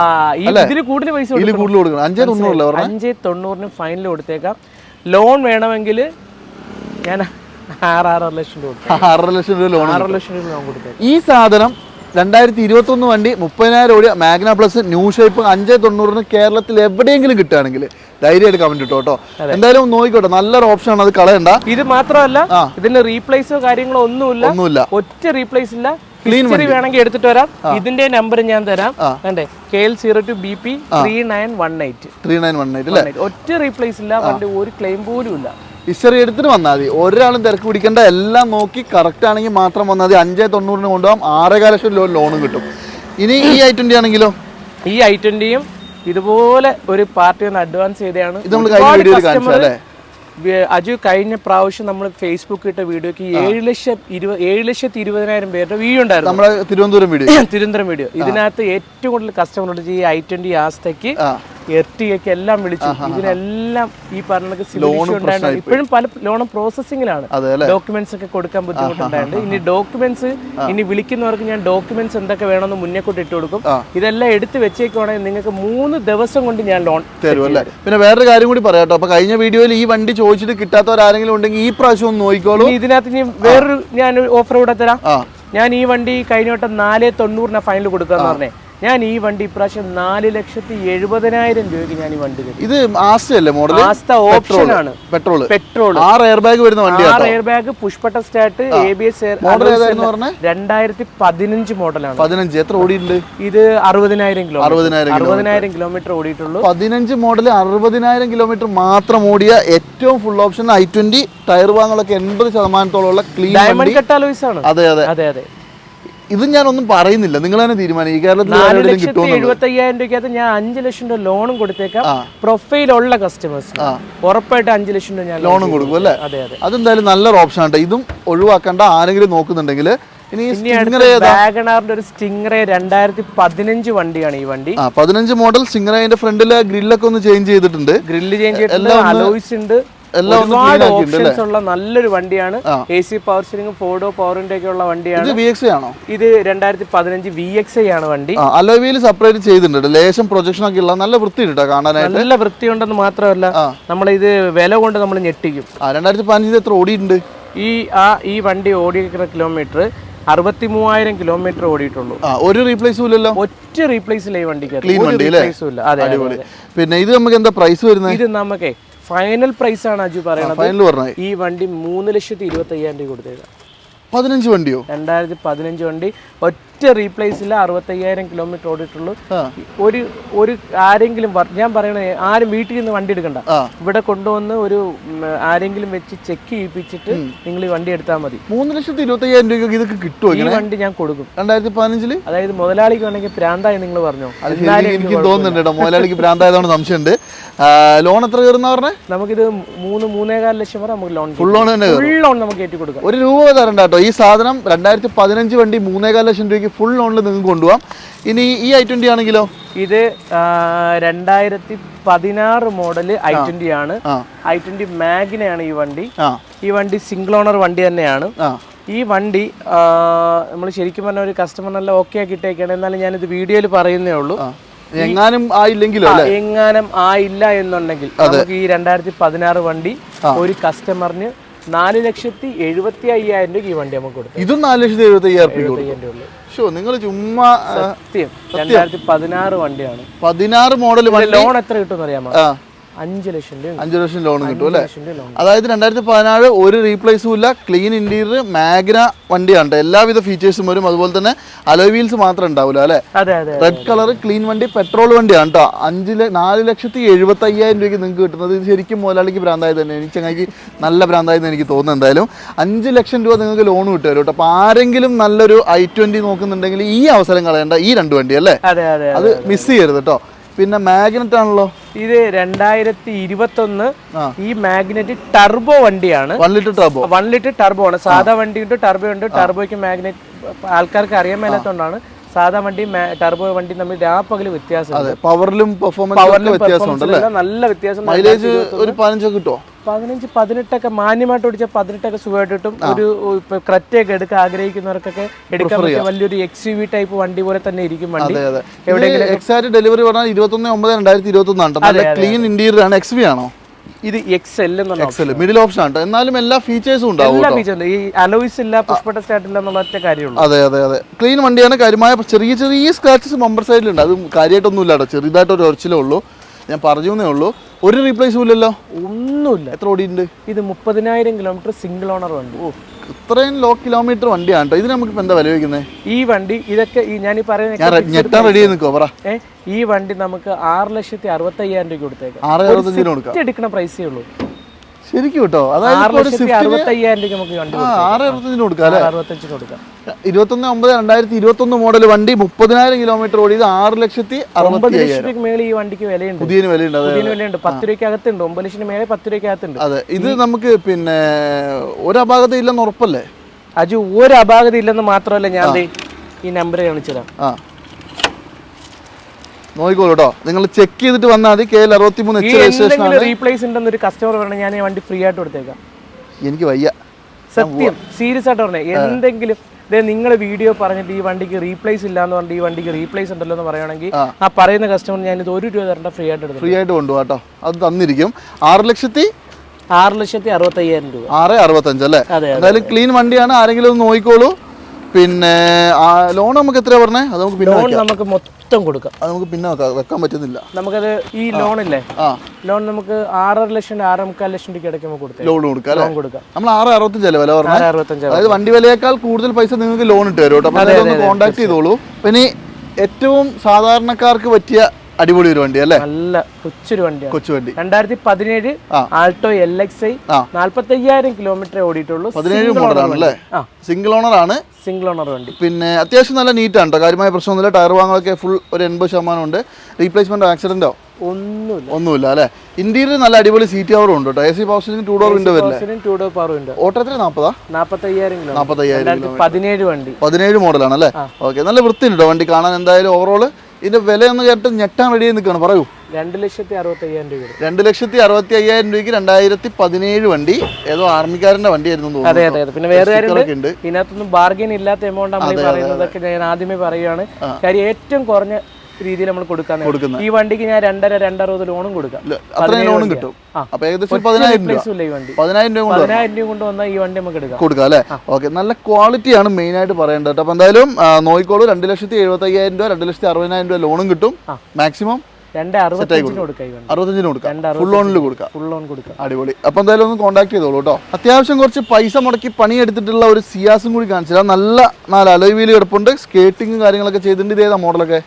ഇതിൽ കൂടുതൽ പൈസ കൊടുക്കണം. 5,90,000 ഫൈനൽ കൊടുത്തേക്കാം. ലോൺ വേണമെങ്കിൽ ഞാൻ 6.5 ലക്ഷം രൂപ 6.5 ലക്ഷം രൂപ ലോൺ കൊടുത്തേക്കാം. ഈ സാധനം 2021 വണ്ടി 30,000 ഓടിയ മാഗ്ന പ്ലസ് ന്യൂ ഷേപ്പ് 5,90,000 കേരളത്തിൽ എവിടെയെങ്കിലും കിട്ടുകയാണെങ്കിൽ ധൈര്യമായിട്ട് കമന്റ് ഇട്ടോ കേട്ടോ. എന്തായാലും നോക്കിക്കോട്ടെ, നല്ലൊരു ഓപ്ഷൻ ആണ്, അത് കളയണ്ട. ഇത് മാത്രമല്ല, ഇതിന്റെ റീപ്ലേസോ കാര്യങ്ങളോ ഒന്നുമില്ല. ഒറ്റ റീപ്ലേസ് ഇല്ല. ക്ലീൻ വേണമെങ്കിൽ എടുത്തിട്ട് വരാം. ഇതിന്റെ നമ്പർ ഞാൻ തരാം. KL02BP 3918 ഒറ്റ റീപ്ലേസ് ഇല്ല. വണ്ടി ഒരു ക്ലെയിം പോലും ഇല്ല. ഹിസ്റ്ററി എടുത്തിട്ട് വന്നാൽ മതി. ഒരാളും തിരക്ക് പിടിക്കേണ്ട. എല്ലാം നോക്കി കറക്റ്റ് ആണെങ്കിൽ മാത്രം വന്നാൽ മതി. 5,90,000 കൊണ്ടുപോകാം. 6.5 ലക്ഷം ലോണും കിട്ടും. ഇനി ഈ i20 ആണെങ്കിലോ? ഈ i20യും ഇതുപോലെ ഒരു പാർട്ടി ഒന്ന് അഡ്വാൻസ് ചെയ്തതാണ്. ഇത് നമ്മൾ കഴിഞ്ഞ വീഡിയോയിൽ കാണിച്ചു അല്ലേ? അജു കഴിഞ്ഞ പ്രാവശ്യം നമ്മൾ ഫേസ്ബുക്ക് ഇട്ട വീഡിയോക്ക് 7,20,000 പേരുടെ വ്യൂ ഉണ്ടായിരുന്നു. നമ്മുടെ തിരുവനന്തപുരം വീഡിയോ. ഇതിനകത്ത് ഏറ്റവും കൂടുതൽ കസ്റ്റമർ ഈ i20 ആസ്തയ്ക്ക് എർട്ടിഗയ്ക്ക് എല്ലാം വിളിച്ചു. ഇതിനെല്ലാം ഈ പറഞ്ഞ ഇപ്പോഴും പല ലോണും പ്രോസസ്സിംഗിലാണ്. ഡോക്യുമെന്റ്സ് ഒക്കെ കൊടുക്കാൻ ബുദ്ധിമുട്ടുണ്ടായിട്ടുണ്ട്. ഇനി ഡോക്യുമെന്റ്സ് ഇനി വിളിക്കുന്നവർക്ക് ഞാൻ ഡോക്യുമെന്റ്സ് എന്തൊക്കെ വേണമെന്ന് മുന്നേ കൊണ്ട് ഇട്ട് കൊടുക്കും. ഇതെല്ലാം എടുത്ത് വെച്ചേക്കുവാണെങ്കിൽ നിങ്ങൾക്ക് 3 ദിവസം കൊണ്ട് ഞാൻ ലോൺ തരും. പിന്നെ വേറൊരു കാര്യം കൂടി പറയാട്ടോ. അപ്പൊ കഴിഞ്ഞ വീഡിയോയിൽ ഈ വണ്ടി ചോദിച്ചിട്ട് കിട്ടാത്തവരാരെങ്കിലും ഉണ്ടെങ്കിൽ ഈ പ്രാവശ്യം ഒന്ന് നോക്കിക്കോളൂ. ഇതിനകത്ത് ഇനി വേറൊരു ഞാൻ ഓഫർ കൂടെ തരാം. ഞാൻ ഈ വണ്ടി കഴിഞ്ഞ വട്ടം 490 ഫൈനൽ കൊടുക്കാന്ന് പറഞ്ഞേ. ഞാൻ ഈ വണ്ടി ഇപ്രാവശ്യം 4,70,000 രൂപയ്ക്ക് ഞാൻ ഈ വണ്ടി തരും. ഇത് ആസ്റ്റല്ലേ മോഡൽ? ആസ്റ്റ ഓപ്ഷൻ ആണ്. പെട്രോൾ 6 എയർ ബാഗ് വരുന്ന വണ്ടിയാണ്. 6 air bag, പുഷ്പട്ട start, ABS. Model ഏതായിരുന്നു പറഞ്ഞേ? 2015 മോഡലാണ്. 15. എത്ര ഓടിയിട്ടുണ്ട്? ഇത് 60,000 കിലോമീറ്റർ ഓടിയിട്ടുള്ളൂ. 15 മോഡൽ 60,000 കിലോമീറ്റർ മാത്രം ഓടിയ ഏറ്റവും ഫുൾ ഓപ്ഷൻ i20 ടയർ ഭാഗങ്ങളൊക്കെ 80% ക്ലീൻ ഡയമണ്ട് കട്ട് അലോയ്സ് ആണ്. അതെ അതെ അതെ അതെ. ഇത് ഞാനൊന്നും പറയുന്നില്ല, നിങ്ങൾ തന്നെ തീരുമാനിക്കും. കേരളത്തിൽ 4,75,000 രൂപയ്ക്കകത്ത് ഞാൻ 5 ലക്ഷം രൂപ ലോണും കൊടുത്തേക്കാം. പ്രൊഫൈൽ ഉള്ള കസ്റ്റമേഴ്സ് ഉറപ്പായിട്ട് 5 ലക്ഷം രൂപ ഞാൻ ലോണും കൊടുക്കും അല്ലേ? അതെ അതെ. അതെന്തായാലും നല്ലൊരു ഓപ്ഷൻ ആണ്. ഇതും ഒഴിവാക്കേണ്ട ആരെങ്കിലും നോക്കുന്നുണ്ടെങ്കിൽ. ഇനി വാഗണാറിന്റെ ഒരു സ്റ്റിംഗ്രേ 2015 വണ്ടിയാണ് ഈ വണ്ടി. 15 മോഡൽ സ്റ്റിംഗ്രേന്റെ ഫ്രണ്ടിലെ ഗ്രില്ലൊക്കെ ഒന്ന് ചേഞ്ച് ചെയ്തിട്ടുണ്ട്. ഗ്രില്ല് ചേഞ്ച് ചെയ്തിട്ടുണ്ട്, അലോയ്സ് ഉണ്ട്, ഒരുപാട് ഓപ്ഷൻസ് ഉള്ള നല്ലൊരു വണ്ടിയാണ്. AC പവർ സ്റ്റിയറിംഗ്, 4 പവറിന്റെ ഒക്കെ ഉള്ള വണ്ടിയാണ്. ആണോ ഇത് 2015 VXI ആണ് വണ്ടി. അലോയ് വീൽ സെപ്പറേറ്റ് ചെയ്തിട്ടുണ്ട്, ലേശം പ്രൊജക്ഷൻ ഒക്കെ ഉള്ള നല്ല വൃത്തിയുണ്ട് കാണാനായിട്ട്. നല്ല വൃത്തിയുണ്ടെന്ന് മാത്രമല്ല നമ്മൾ ഇത് വില കൊണ്ട് നമ്മൾ ഞെട്ടിക്കും. 2015 എത്ര ഓടിയിട്ടുണ്ട്? ഈ വണ്ടി ഓടിക്കുന്ന കിലോമീറ്റർ 63,000 കിലോമീറ്റർ ഓടിയിട്ടുള്ളൂ. ഒരു റീപ്ലേസും ഇല്ലല്ലോ? ഒറ്റ റീപ്ലേസ് ഈ വണ്ടിക്ക്. ക്ലീൻ വണ്ടി അല്ലേ? പിന്നെ ഇത് നമുക്ക് എന്താ പ്രൈസ് വരുന്നത്? ഇത് നമുക്ക് ഫൈനൽ പ്രൈസ് ആണ് അജു പറയുന്നത്. ഈ വണ്ടി 3,25,000 രൂപ കൊടുത്തേക്കാം. 15 വണ്ടിയോ? 2015 വണ്ടി, ഒറ്റ റീപ്ലേസ് ഇല്ല, 65,000 കിലോമീറ്റർ ഓടിയിട്ടുള്ളൂ. ഒരു ആരെങ്കിലും ഞാൻ പറയണേ, ആരും വീട്ടിൽ നിന്ന് വണ്ടി എടുക്കണ്ട, ഇവിടെ കൊണ്ടുവന്ന് ഒരു ആരെങ്കിലും വെച്ച് ചെക്ക് ചെയ്യിപ്പിച്ചിട്ട് നിങ്ങൾ ഈ വണ്ടി എടുത്താൽ മതി. 3,25,000 രൂപയ്ക്ക് ഇതൊക്കെ കിട്ടുമോ? ഈ വണ്ടി ഞാൻ കൊടുക്കും 2015. അതായത് മുതലാളിക്ക് വേണമെങ്കിൽ പ്രാന്തായി നിങ്ങൾ പറഞ്ഞോ. എനിക്ക് തോന്നുന്നുണ്ട് കേട്ടോ, മുതലാളിക്ക് പ്രാന്തായതാണ് സംശയമുണ്ട്. ലോൺ എത്ര കയറുന്ന പറഞ്ഞേ? നമുക്കിത് 3-3.25 ലക്ഷം വരെ നമുക്ക് ലോൺ, ഫുൾ ലോൺ തന്നെ, ഫുൾ ലോൺ നമുക്ക് കയറ്റി കൊടുക്കാം. 1 രൂപ തരണ്ട കേട്ടോ. ഈ സാധനം 2015 വണ്ടി 3.25 ലക്ഷം രൂപയ്ക്ക് ഫുൾ ലോണിൽ നിങ്ങൾക്ക് കൊണ്ടുപോകാം. ഇനി ഈ i20 ആണെങ്കിലോ? ഇത് 2016 മോഡൽ i20 ആണ്. i20 മാഗ്നയാണ് ഈ വണ്ടി. ഈ വണ്ടി സിംഗിൾ ഓണർ വണ്ടി തന്നെയാണ്. ഈ വണ്ടി നമ്മൾ ശരിക്കും പറഞ്ഞ ഒരു കസ്റ്റമറിനെല്ലാം ഓക്കെ ആക്കി ഇട്ടേക്കാണ്. എന്നാലും ഞാനിത് വീഡിയോയിൽ പറയുന്നേ ഉള്ളൂ. എങ്ങാനും ആയില്ലെങ്കിലോ? എങ്ങാനും ആയില്ല എന്നുണ്ടെങ്കിൽ നമുക്ക് ഈ 2016 വണ്ടി ഒരു കസ്റ്റമറിന് 4,75,000 രൂപ ഈ വണ്ടി നമുക്ക് കൊടുക്കും. ഇതും 4,75,000 രൂപ. നിങ്ങൾ ചുമ്മാ സത്യം. 2016 വണ്ടിയാണ്. 16 മോഡൽ വണ്ടി. ലോൺ എത്ര കിട്ടും അറിയാമോ? 5 ലക്ഷം രൂപ. 5 ലക്ഷം ലോൺ കിട്ടും അല്ലേ? അതായത് 2016 ഒരു റീപ്ലേസും ഇല്ല, ക്ലീൻ ഇന്റീരിയർ, മാഗ്ന വണ്ടിയാണ്. എല്ലാവിധ ഫീച്ചേഴ്സും വരും. അതുപോലെ തന്നെ അലോയ് വീൽസ് മാത്രം ഉണ്ടാവില്ല അല്ലെ? റെഡ് കളർ ക്ലീൻ വണ്ടി, പെട്രോൾ വണ്ടിയാണ് കേട്ടോ. 4,75,000 രൂപയ്ക്ക് നിങ്ങൾക്ക് കിട്ടുന്നത്. ഇത് ശരിക്കും മുതലാളിക്ക് ഭ്രാന്തായത് തന്നെ. എനിക്ക് ചങ്ങായിക്ക് നല്ല ഭ്രാന്തായെന്ന് എനിക്ക് തോന്നുന്നു. എന്തായാലും 5 ലക്ഷം രൂപ നിങ്ങൾക്ക് ലോൺ കിട്ടുമല്ലോ കേട്ടോ. അപ്പൊ ആരെങ്കിലും നല്ലൊരു i20 നോക്കുന്നുണ്ടെങ്കിൽ ഈ അവസരം കളയേണ്ട. ഈ 2 വണ്ടി അല്ലേ, അത് മിസ് ചെയ്യരുത് കേട്ടോ. പിന്നെ മാഗ്നറ്റ് ആണല്ലോ ഇത് 2021. ഈ മാഗ്നറ്റ് ടർബോ വണ്ടിയാണ്. 1 ലിറ്റർ ടർബോ. 1 ലിറ്റർ ടർബോ ആണ്. സാധാ വണ്ടി ഉണ്ട്, ടർബോ ഉണ്ട്. ടർബോയ്ക്ക് മാഗ്നറ്റ് ആൾക്കാർക്ക് അറിയാൻ മേലാത്തോണ്ടാണ്. സാധാ വണ്ടി ടർബോ വണ്ടി തമ്മിൽ രാപ്പകല് വ്യത്യാസം. പവറിലും പെർഫോമൻസിലും വ്യത്യാസമുണ്ടല്ലേ? നല്ല വ്യത്യാസം. മൈലേജ് ഒരു 15 കിട്ടുമോ? 15-18 മാന്യമായിട്ട് ഓടിച്ചാൽ 18 സുഖമായിട്ട് കിട്ടും. ഒരു ക്രെറ്റയൊക്കെ എടുക്കാൻ ആഗ്രഹിക്കുന്നവർക്കൊക്കെ എടുക്കാൻ പറ്റിയ വലിയൊരു XUV ടൈപ്പ് വണ്ടി പോലെ തന്നെ ഇരിക്കും വണ്ടി. എവിടെയെങ്കിലും എക്സാക്ട് ഡെലിവറി പറഞ്ഞാൽ 21/9/2021 ആണ്. നല്ല ക്ലീൻ ഇന്റീരിയർ ആണ്. XV ആണോ? ഇത് XL മിഡിൽ ഓപ്ഷൻ ആണ്. എന്നാലും എല്ലാ ഫീച്ചേഴ്സും ഉണ്ടാവും. ഈ അലോയ്സ് ഇല്ല, പുഷ്പട്ട സ്റ്റാർട്ട് ഇല്ല എന്നുള്ള ഒറ്റ കാര്യമുള്ളൂ. അതെ അതെ അതെ. ക്ലീൻ വണ്ടിയാണ്. കാര്യമായ ചെറിയ ചെറിയ സ്ക്രാച്ചസ് ബമ്പർ സൈഡിലുണ്ട്. അത് കാര്യമായിട്ടൊന്നും ഇല്ല കേട്ടോ, ചെറുതായിട്ടൊരു ഒരച്ചിലേ ഉള്ളൂ. ഞാൻ പറഞ്ഞേ ഉള്ളൂ. ഒരു റീപ്ലേസും ഇല്ലല്ലോ? ഒന്നുമില്ല. എത്ര ഓടിയുണ്ട്? ഇത് 30,000 കിലോമീറ്റർ സിംഗിൾ ഓണർ വണ്ടി. ഇത്രയും ലോ കിലോമീറ്റർ വണ്ടിയാണ് കേട്ടോ. ഇത് നമുക്ക് എന്താ വില വയ്ക്കുന്നത്? ഈ വണ്ടി ഇതൊക്കെ ഞാൻ ഈ പറയുന്ന റെഡി നിൽക്കോ പറ. ഈ വണ്ടി നമുക്ക് 6,65,000 രൂപ കൊടുത്തേക്കാം. 6,65,000 കൊടുക്കാം. എടുക്കുന്ന പ്രൈസേ ഉള്ളൂ ശരിക്കും കേട്ടോ. അതായത് 6,65,000 രൂപ നമുക്ക് വണ്ടി 6,65,000 കൊടുക്കാം അല്ലേ? 65 കൊടുക്കാം. 21/9/2021 മോഡൽ വണ്ടി 30,000 കിലോമീറ്റർ ഓടിയത് 6,60,000 മേലെ ഈ വണ്ടിക്ക് വിലയുണ്ട്. പുതിയ വിലയുണ്ട്. 10 രൂപയ്ക്ക് അകത്തുണ്ട്. 9 ലക്ഷം മേലെ 10 രൂപയ്ക്ക് അകത്തുണ്ട്. അതെ. ഇത് നമുക്ക് പിന്നെ ഒരു അപാകത ഇല്ലെന്ന് ഉറപ്പല്ലേ അജു? ഒരു അപാകത ഇല്ലെന്ന് മാത്രമല്ല, ഞാൻ ഈ നമ്പർ കാണിച്ചുതരാം. നോക്കിക്കോളൂ കേട്ടോ. നിങ്ങൾ ചെക്ക് ചെയ്തിട്ട് വന്നാൽ മതി. KL63 റീപ്ലേസ് ഉണ്ടെന്ന് ഒരു കസ്റ്റമർ പറഞ്ഞാൽ ഞാൻ ഈ വണ്ടി ഫ്രീ ആയിട്ട് കൊടുത്തേക്കാം. എനിക്ക് വയ്യ, സത്യം സീരിയസ് ആയിട്ട് പറഞ്ഞേ. എന്തെങ്കിലും നിങ്ങൾ വീഡിയോ പറഞ്ഞിട്ട് ഈ വണ്ടിക്ക് റീപ്ലേസ് ഇല്ല എന്ന് പറഞ്ഞിട്ട് ഈ വണ്ടിക്ക് റീപ്ലേസ് ഉണ്ടല്ലോ എന്ന് പറയുകയാണെങ്കിൽ ആ പറയുന്ന കസ്റ്റമർ ഞാൻ ഇത് 1 രൂപ തരണ്ട, ഫ്രീ ആയിട്ട് എടുക്കും. ഫ്രീ ആയിട്ട് കൊണ്ടുപോകാം കേട്ടോ. അത് തന്നിരിക്കും. 6,65,000 രൂപ. 6,65 അല്ലേ? എന്തായാലും ക്ലീൻ വണ്ടിയാണ്. ആരെങ്കിലും ഒന്ന് നോക്കിക്കോളൂ. പിന്നെ ലോൺ നമുക്ക് എത്രയാ പറഞ്ഞേ? അത് നമുക്ക് പിന്നെ ലോൺ നമുക്ക് മൊത്തം കൊടുക്കാം. അത് നമുക്ക് പിന്നെ വെക്കാൻ പറ്റുന്നില്ല. നമുക്കത് ഈ ലോൺ ഇല്ലേ, ലോൺ നമുക്ക് 6.5 ലക്ഷം 6.25 ലക്ഷം രൂപയ്ക്ക് ഇടയ്ക്ക് നമുക്ക് കൊടുക്കാം. ലോൺ കൊടുക്കാം. ലോൺ കൊടുക്കാം. നമ്മൾ 6.65 വില പറഞ്ഞാൽ 6.65. അതായത് വണ്ടി വിലയേക്കാൾ കൂടുതൽ പൈസ നിങ്ങൾക്ക് ലോൺ ഇട്ട് തരും കേട്ടോ. അപ്പോൾ അതൊന്ന് കോൺടാക്ട് ചെയ്തോളൂ. പിന്നെ ഏറ്റവും സാധാരണക്കാർക്ക് പറ്റിയ അടിപൊളി ഒരു വണ്ടി അല്ലേ? നല്ല കൊച്ചൊരു വണ്ടിയാണ്. കൊച്ചു വണ്ടി 2017 ആൾട്ടോ LXi 45,000 കിലോമീറ്റർ ഓടിയിട്ടുള്ളൂ. 17 മോഡലാണല്ലേ? സിംഗിൾ ഓണർ ആണ്. സിംഗിൾ ഓണർ വണ്ടി. പിന്നെ അത്യാവശ്യം നല്ല നീറ്റാണ് കേട്ടോ. കാര്യമായ പ്രശ്നമൊന്നുമില്ല. ടയർ ഭാഗങ്ങളൊക്കെ ഫുൾ ഒരു 80% ഉണ്ട്. റീപ്ലേസ്മെന്റ് ആക്സിഡന്റോ ഒന്നുമില്ല അല്ലേ? ഇന്റീരിയർ നല്ല അടിപൊളി സീറ്റ് കവറും ഉണ്ട് കേട്ടോ. AC power steering 2 door window വരില്ലേ? 2 ഡോർ പവർ വിൻഡോ. ഓട്ടോ എത്ര? 45,000 കിലോമീറ്റർ. വണ്ടി. 17 മോഡലാണ് അല്ലേ? ഓക്കെ, നല്ല വൃത്തിയുണ്ട് കേട്ടോ വണ്ടി കാണാൻ. എന്തായാലും ഓവറോൾ ഇതിന്റെ വില ഒന്ന് കേട്ട് ഞെട്ടാൻ റെഡി ആയി നിൽക്കുകയാണ്. പറയൂ. 2,65,000 രൂപ. 2,65,000 രൂപയ്ക്ക് 2017 വണ്ടി. ഏതോ ആർമിക്കാരന്റെ വണ്ടിയായിരുന്നു തോന്നുന്നു. അതെ അതെ. പിന്നെ വേറെ കാര്യമുണ്ട്, ഇതിനകത്തൊന്നും ബാർഗെയിൻ ഇല്ലാത്ത എമൗണ്ട് നമ്മൾ പറയുന്നതൊക്കെ ഞാൻ ആദ്യമേ പറയുകയാണ്. കാര്യം ഏറ്റവും കുറഞ്ഞ രീതിയിൽ നമ്മൾ കൊടുക്കുന്നത്. ഈ വണ്ടിക്ക് ഞാൻ 2.5-2.60 ലോണും കൊടുക്കാം. അത്രയും ലോണും കിട്ടും. അപ്പൊ ഏകദേശം 10,000 രൂപ കൊണ്ട് വന്നാൽ ഈ വണ്ടി നമുക്ക് കൊടുക്കാം അല്ലേ? ഓക്കെ, നല്ല ക്വാളിറ്റിയാണ് മെയിൻ ആയിട്ട് പറയേണ്ടത് കേട്ടോ. അപ്പൊ എന്തായാലും നോക്കിക്കോളൂ. 2,75,000 രൂപ 2,60,000 രൂപ ലോണും കിട്ടും. മാക്സിമം 2.65 കൊടുക്കാം. ഫുൾ ലോണിൽ കൊടുക്കാം. ഫുൾ ലോൺ കൊടുക്കാം. അടിപൊളി. അപ്പൊ എന്തായാലും ഒന്ന് കോൺടാക്ട് ചെയ്തോളൂ കേട്ടോ. അത്യാവശ്യം കുറച്ച് പൈസ മുടക്കി പണിയെടുത്തിട്ടുള്ള ഒരു സിയാസും കൂടി കാണിച്ചില്ല. നല്ല 4 അലോയ് വീല് കിടപ്പുണ്ട്. സ്കേറ്റിംഗും കാര്യങ്ങളൊക്കെ ചെയ്തിട്ടുണ്ട്. ഇതേതാ മോഡലൊക്കെ?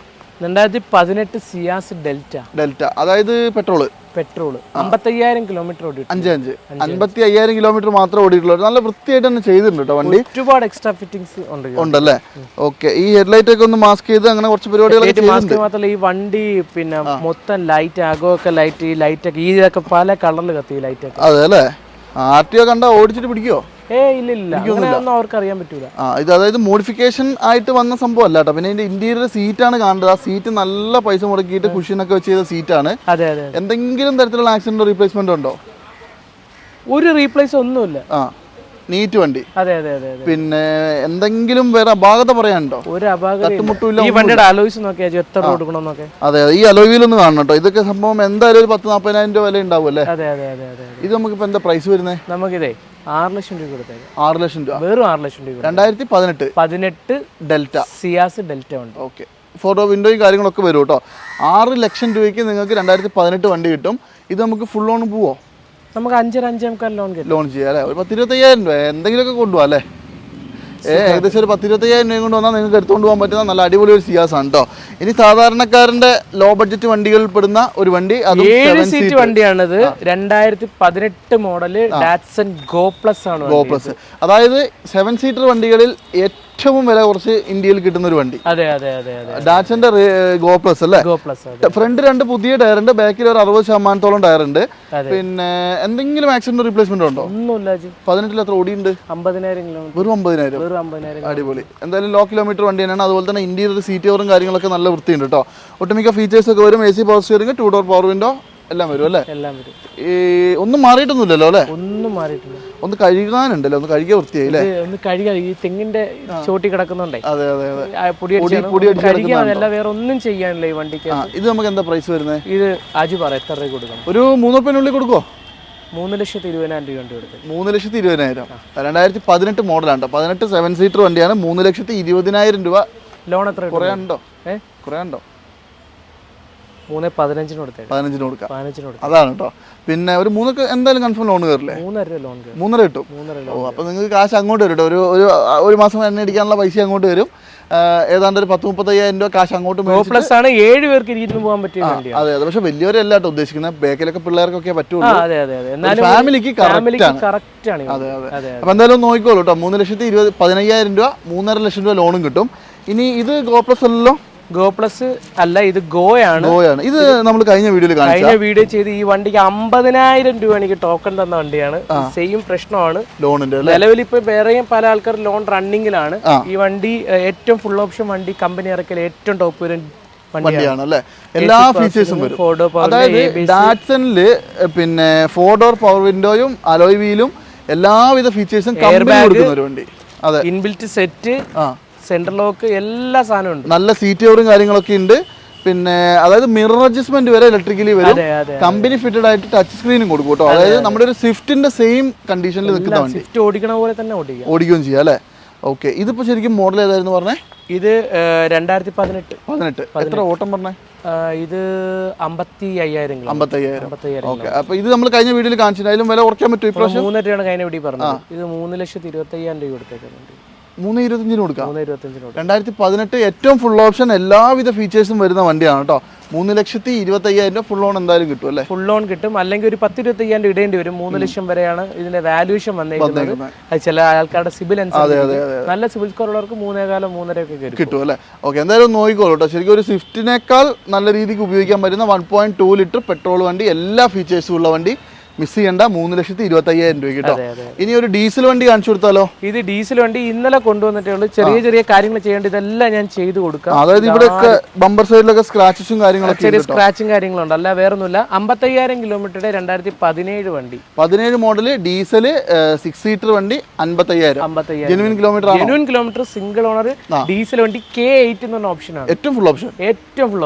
2018 സിയാസ് ഡെൽറ്റ. അതായത് പെട്രോള് 55,000 കിലോമീറ്റർ ഓടിയിട്ടുണ്ട്. 55,000 കിലോമീറ്റർ മാത്രമേ ഓടിയിട്ടുള്ളൂ. നല്ല വൃത്തിയായിട്ട് തന്നെ ചെയ്തിട്ടുണ്ട് കേട്ടോ വണ്ടി. ഒരുപാട് എക്സ്ട്രാ ഫിറ്റിംഗ്സ് ഉണ്ടല്ലേ? ഓക്കെ. ഈ ഹെഡ്ലൈറ്റ് ഒക്കെ ഒന്ന് മാസ്ക് ചെയ്ത് അങ്ങനെ കുറച്ച് പരിപാടികളൊക്കെ മാത്രമല്ല ഈ വണ്ടി പിന്നെ മൊത്തം ലൈറ്റ് അകമൊക്കെ ലൈറ്റ്, ഈ ലൈറ്റ് ഒക്കെ ഇതൊക്കെ പല കളറിൽ കത്തി ലൈറ്റ് ഒക്കെ. അതെ അല്ലേ? RTO കണ്ടാ ഓടിച്ചിട്ട് പിടിക്കുവോ? ഇല്ല അവർക്ക് അറിയാൻ പറ്റൂല. ഇത് അതായത് മോഡിഫിക്കേഷൻ ആയിട്ട് വന്ന സംഭവം അല്ല കേട്ടോ. പിന്നെ ഇതിന്റെ ഇന്റീരിയർ സീറ്റാണ് കാണേണ്ടത്. ആ സീറ്റ് നല്ല പൈസ മുടക്കിയിട്ട് കുഷ്യനൊക്കെ വെച്ച് ചെയ്ത സീറ്റാണ്. എന്തെങ്കിലും തരത്തിലുള്ള ആക്സിഡന്റ് റീപ്ലേസ്മെന്റ് ഉണ്ടോ? ഒരു റീപ്ലേസ് ഒന്നുമില്ല. നീറ്റ് വണ്ടി. അതെ. പിന്നെ എന്തെങ്കിലും വേറെ അപാകത പറയാനുണ്ടോ? ഒരു അപാകത. ഈ വണ്ടിയുടെ അലോയ്സ് നോക്കിയാൽ എത്ര കൊടുക്കണമെന്നൊക്കെ. അതെ, ഈ അലോയ് വീൽ ഒന്ന് കാണണം കേട്ടോ. ഇതൊക്കെ സംഭവം എന്തായാലും ഒരു 10,000-40,000 രൂപ വില ഉണ്ടാവും അല്ലേ? അതെ. ഇത് നമുക്കിപ്പോ എന്താ പ്രൈസ് വരുന്നത്? നമുക്കിതേ 6 ലക്ഷം രൂപ കൊടുത്തേക്കാം. 6 ലക്ഷം രൂപ. വെറും 6 ലക്ഷം രൂപ. 2018 ഡെൽറ്റ സിയാസ് ഡെൽറ്റ ഉണ്ട്. ഓക്കെ. ഫോട്ടോ വിൻഡോയും കാര്യങ്ങളൊക്കെ വരും കേട്ടോ. 6 ലക്ഷം രൂപയ്ക്ക് നിങ്ങൾക്ക് 2018 വണ്ടി കിട്ടും. ഇത് നമുക്ക് ഫുൾ ലോൺ പോവോ? നമുക്ക് 5-5.5 ലോൺ ചെയ്യാം അല്ലേ? ഒരു 10-25,000 രൂപ എന്തെങ്കിലുമൊക്കെ കൊണ്ടുപോകാം അല്ലേ? ഏകദേശം ഒരു 10-25,000 രൂപ കൊണ്ട് വന്നാൽ നിങ്ങൾക്ക് എടുത്തുകൊണ്ട് പോകാൻ പറ്റുന്ന നല്ല അടിപൊളി ഒരു സിയാസ് ആണ് കേട്ടോ. ഇനി സാധാരണക്കാരന്റെ ലോ ബഡ്ജറ്റ് വണ്ടികളിൽ പെടുന്ന ഒരു വണ്ടി, 7 സീറ്റ് വണ്ടിയാണിത്. 2018 മോഡല് ഡാറ്റ്സൺ ഗോ പ്ലസ് ആണ്. ഗോ പ്ലസ് അതായത് 7 സീറ്റർ വണ്ടികളിൽ ഏറ്റവും വില കുറച്ച് ഇന്ത്യയിൽ കിട്ടുന്ന ഒരു വണ്ടി. അതെ. ഡാറ്റ്സന്റെ ഗോ പ്ലസ് അല്ലേ? ഫ്രണ്ട് 2 പുതിയ ടയർ ഉണ്ട്, ബാക്കിൽ ഒരു 60% ടയർ ഉണ്ട്. പിന്നെ എന്തെങ്കിലും ആക്സിഡന്റ് റീപ്ലേസ്മെന്റ് ഉണ്ടോ? ഒന്നുമില്ല. 18 എത്ര ഓടിയുണ്ട്? 50,000 കിലോമീറ്റർ. വെറും 50,000. അടിപൊളി. എന്തായാലും ലോ കിലോമീറ്റർ വണ്ടി തന്നെയാണ്. അതുപോലെ തന്നെ ഇന്റീരിയർ സീറ്റ് കവറും കാര്യങ്ങളൊക്കെ നല്ല വൃത്തിയുണ്ട് കേട്ടോ. ഒട്ടുമിക്ക ഫീച്ചേഴ്സ് ഒക്കെ വരും. AC power steering, 2 door power window എല്ലാം വരും അല്ലേ? എല്ലാം വരും. ഈ ഒന്നും മാറിയിട്ടൊന്നുമില്ലല്ലോ അല്ലേ? ഒന്നും മാറിയിട്ടില്ല. ഒന്ന് കഴുകാനുണ്ടല്ലോ, ഒന്ന് കഴുകിയ വൃത്തിയായി അല്ലേ? ഒന്ന് കഴുകാൻ ഈ തെങ്ങിന്റെ ചോട്ടി കിടക്കുന്നുണ്ടേ. അതെ. വേറെ ഒന്നും ചെയ്യാനില്ല ഈ വണ്ടിക്ക്. ഇത് നമുക്ക് എന്താ പ്രൈസ് വരുന്നത്? ഇത് അജു പറ എത്ര രൂപ കൊടുക്കണം? ഒരു 3 ഉറുപ്പിനുള്ളിൽ കൊടുക്കുമോ? 3,20,000 രൂപ കൊടുത്തു. 3,20,000. 2018 മോഡലാണ് കേട്ടോ. 18 7 സീറ്റർ വണ്ടിയാണ്. 3,20,000 രൂപ. ലോൺ എത്ര കുറയാനുണ്ടോ? 3,15 കൊടുത്തേ. 15 കൊടുക്കാം. അതാണ് കേട്ടോ. പിന്നെ ഒരു 3 എന്തായാലും കൺഫേം ലോൺ കയറില്ലേ? 3.5 ലോൺ 3.5 കിട്ടും. ഓ, അപ്പൊ നിങ്ങൾക്ക് കാശ് അങ്ങോട്ട് വരും കേട്ടോ. ഒരു മാസം എണ്ണ അടിക്കാനുള്ള പൈസ അങ്ങോട്ട് വരും. ഏതാണ്ട് ഒരു 10-35,000 രൂപ കാശ് അങ്ങോട്ട് പ്ലസ് ആണ്. 7 പേർക്ക് ഇരുന്ന് പോകാൻ പറ്റിയ വണ്ടിയാണ്. അതെ. പക്ഷെ വലിയവരല്ല കേട്ടോ ഉദ്ദേശിക്കുന്നത്. ബാക്കിലൊക്കെ പിള്ളേർക്കൊക്കെ പറ്റുള്ളൂ. ഫാമിലിക്ക് കറക്റ്റ് ആണ്. അതെ. അപ്പൊ എന്തായാലും നോക്കിക്കോളൂ കേട്ടോ. 3,15,000 രൂപ 3.5 ലക്ഷം രൂപ ലോണും കിട്ടും. ഇനി ഇത് ഗോ പ്ലസ് അല്ലല്ലോ? ഗോ പ്ലസ് അല്ല, ഇത് ഗോയാണ്. ഇത് നമ്മൾ കഴിഞ്ഞ വീഡിയോ ചെയ്ത് ഈ വണ്ടിക്ക് 50,000 രൂപ എനിക്ക് ടോക്കൺ തന്ന വണ്ടിയാണ്. സെയിം പ്രശ്നമാണ് ലോണിന്റെ. നിലവിൽ ഇപ്പൊ വേറെയും പല ആൾക്കാർ ലോൺ റണ്ണിങ്ങിലാണ്. ഈ വണ്ടി ഏറ്റവും ഫുൾ ഓപ്ഷൻ വണ്ടി കമ്പനി ഇറക്കിയ ഏറ്റവും ടോപ്പ് വണ്ടിയാണ് അല്ലേ? എല്ലാ ഫീച്ചേഴ്സും വരും. അതായത് ഡാറ്റ്സണില് പിന്നെ 4 ഡോർ പവർ വിൻഡോയും അലോയ് വീലും എല്ലാവിധ ഫീച്ചേഴ്സും കമ്പനി കൊടുക്കുന്ന ഒരു വണ്ടി. അതെ. ഇൻബിൽറ്റ് സെറ്റ്, സെൻട്രൽ ലോക്ക്, എല്ലാ സാധനവും ഉണ്ട്. നല്ല സീറ്റ് കവറും കാര്യങ്ങളൊക്കെ ഉണ്ട്. പിന്നെ അതായത് മിറർ അഡ്ജസ്റ്റ്മെന്റ് വരെ ഇലക്ട്രിക്കലി വരും. കമ്പനി ഫിറ്റഡ് ആയിട്ട് ടച്ച് സ്ക്രീനും കൊടുക്കും കേട്ടോ. അതായത് നമ്മുടെ ഒരു സ്വിഫ്റ്റിന്റെ സെയിം കണ്ടീഷനിൽ നിൽക്കുന്ന വണ്ടി. ഓടിക്കണ പോലെ തന്നെ ഓടിക്കുകയും ചെയ്യാം അല്ലേ? ഓക്കെ, ഇതിപ്പോൾ ശരിക്കും മോഡൽ ഏതായിരുന്നു പറഞ്ഞേ? ഇത് 2018. 18. എത്ര ഓട്ടം പറഞ്ഞേ? ഇത് 55,000. ഓക്കെ, അപ്പോൾ ഇത് നമ്മൾ കഴിഞ്ഞ വീഡിയോയിൽ കാണിച്ചിട്ടുണ്ടായാലും വില കുറയ്ക്കാൻ പറ്റും ഇപ്രാവശ്യം? 3 രൂപയാണ് കഴിഞ്ഞ വീഡിയോ പറഞ്ഞത്. ഇത് 3,25,000 രൂപ കൊടുത്തേക്കുന്നുണ്ട്. 3,25 കൊടുക്കാം. 3,25 2018 ഏറ്റവും ഫുൾ ഓപ്ഷൻ എല്ലാവിധ ഫീച്ചേഴ്സും വരുന്ന വണ്ടിയാണ് കേട്ടോ. 3,25,000 രൂപ ഫുൾ ഓൺ എന്തായാലും കിട്ടും അല്ലേ? ഫുൾ ഓൺ കിട്ടും, അല്ലെങ്കിൽ ഒരു 10,000-25,000 രൂപ ഇടേണ്ടി വരും. 3 ലക്ഷം വരെയാണ് ഇതിന്റെ വാല്യൂഷൻ വന്നേക്കുന്നത്. അത് ചില ആൾക്കാരുടെ സിബിൽ അനുസരിച്ച് നല്ല സിബിൽ സ്കോർ ഉള്ളവർക്ക് 3.25-3.5 ഒക്കെ കിട്ടും അല്ലേ? ഓക്കെ, എന്തായാലും നോക്കിക്കോളൂ കേട്ടോ. ശരിക്കും ഒരു സ്വിഫ്റ്റിനേക്കാൾ നല്ല രീതിക്ക് ഉപയോഗിക്കാൻ പറ്റുന്ന 1.2 ലിറ്റർ പെട്രോൾ വണ്ടി, എല്ലാ ഫീച്ചേഴ്സും ഉള്ള വണ്ടി, മിസ് ചെയ്യേണ്ട. 3,25,000 രൂപ കേട്ടോ. ഇനി ഒരു ഡീസൽ വണ്ടി കാണിച്ചു കൊടുത്താലോ? ഇത് ഡീസൽ വണ്ടി ഇന്നലെ കൊണ്ടുവന്നിട്ടേ ഉള്ളൂ. ചെറിയ ചെറിയ കാര്യങ്ങൾ ചെയ്യേണ്ടത് ഇതെല്ലാം ഞാൻ ചെയ്തു കൊടുക്കാം. അതായത് ഇവിടെ ബമ്പർ സൈഡിലൊക്കെ സ്ക്രാച്ചസും കാര്യങ്ങളൊക്കെ ചെറിയ സ്ക്രാച്ചും കാര്യങ്ങളുണ്ട്, അല്ല വേറൊന്നുമില്ല. 55,000 കിലോമീറ്ററുടെ 2017 വണ്ടി, 17 മോഡല് ഡീസൽ 6 സീറ്റർ വണ്ടി, 55,000 genuine kilometre single owner diesel വണ്ടി. K8 എന്ന് പറഞ്ഞ ഓപ്ഷനാണ് ഏറ്റവും ഫുൾ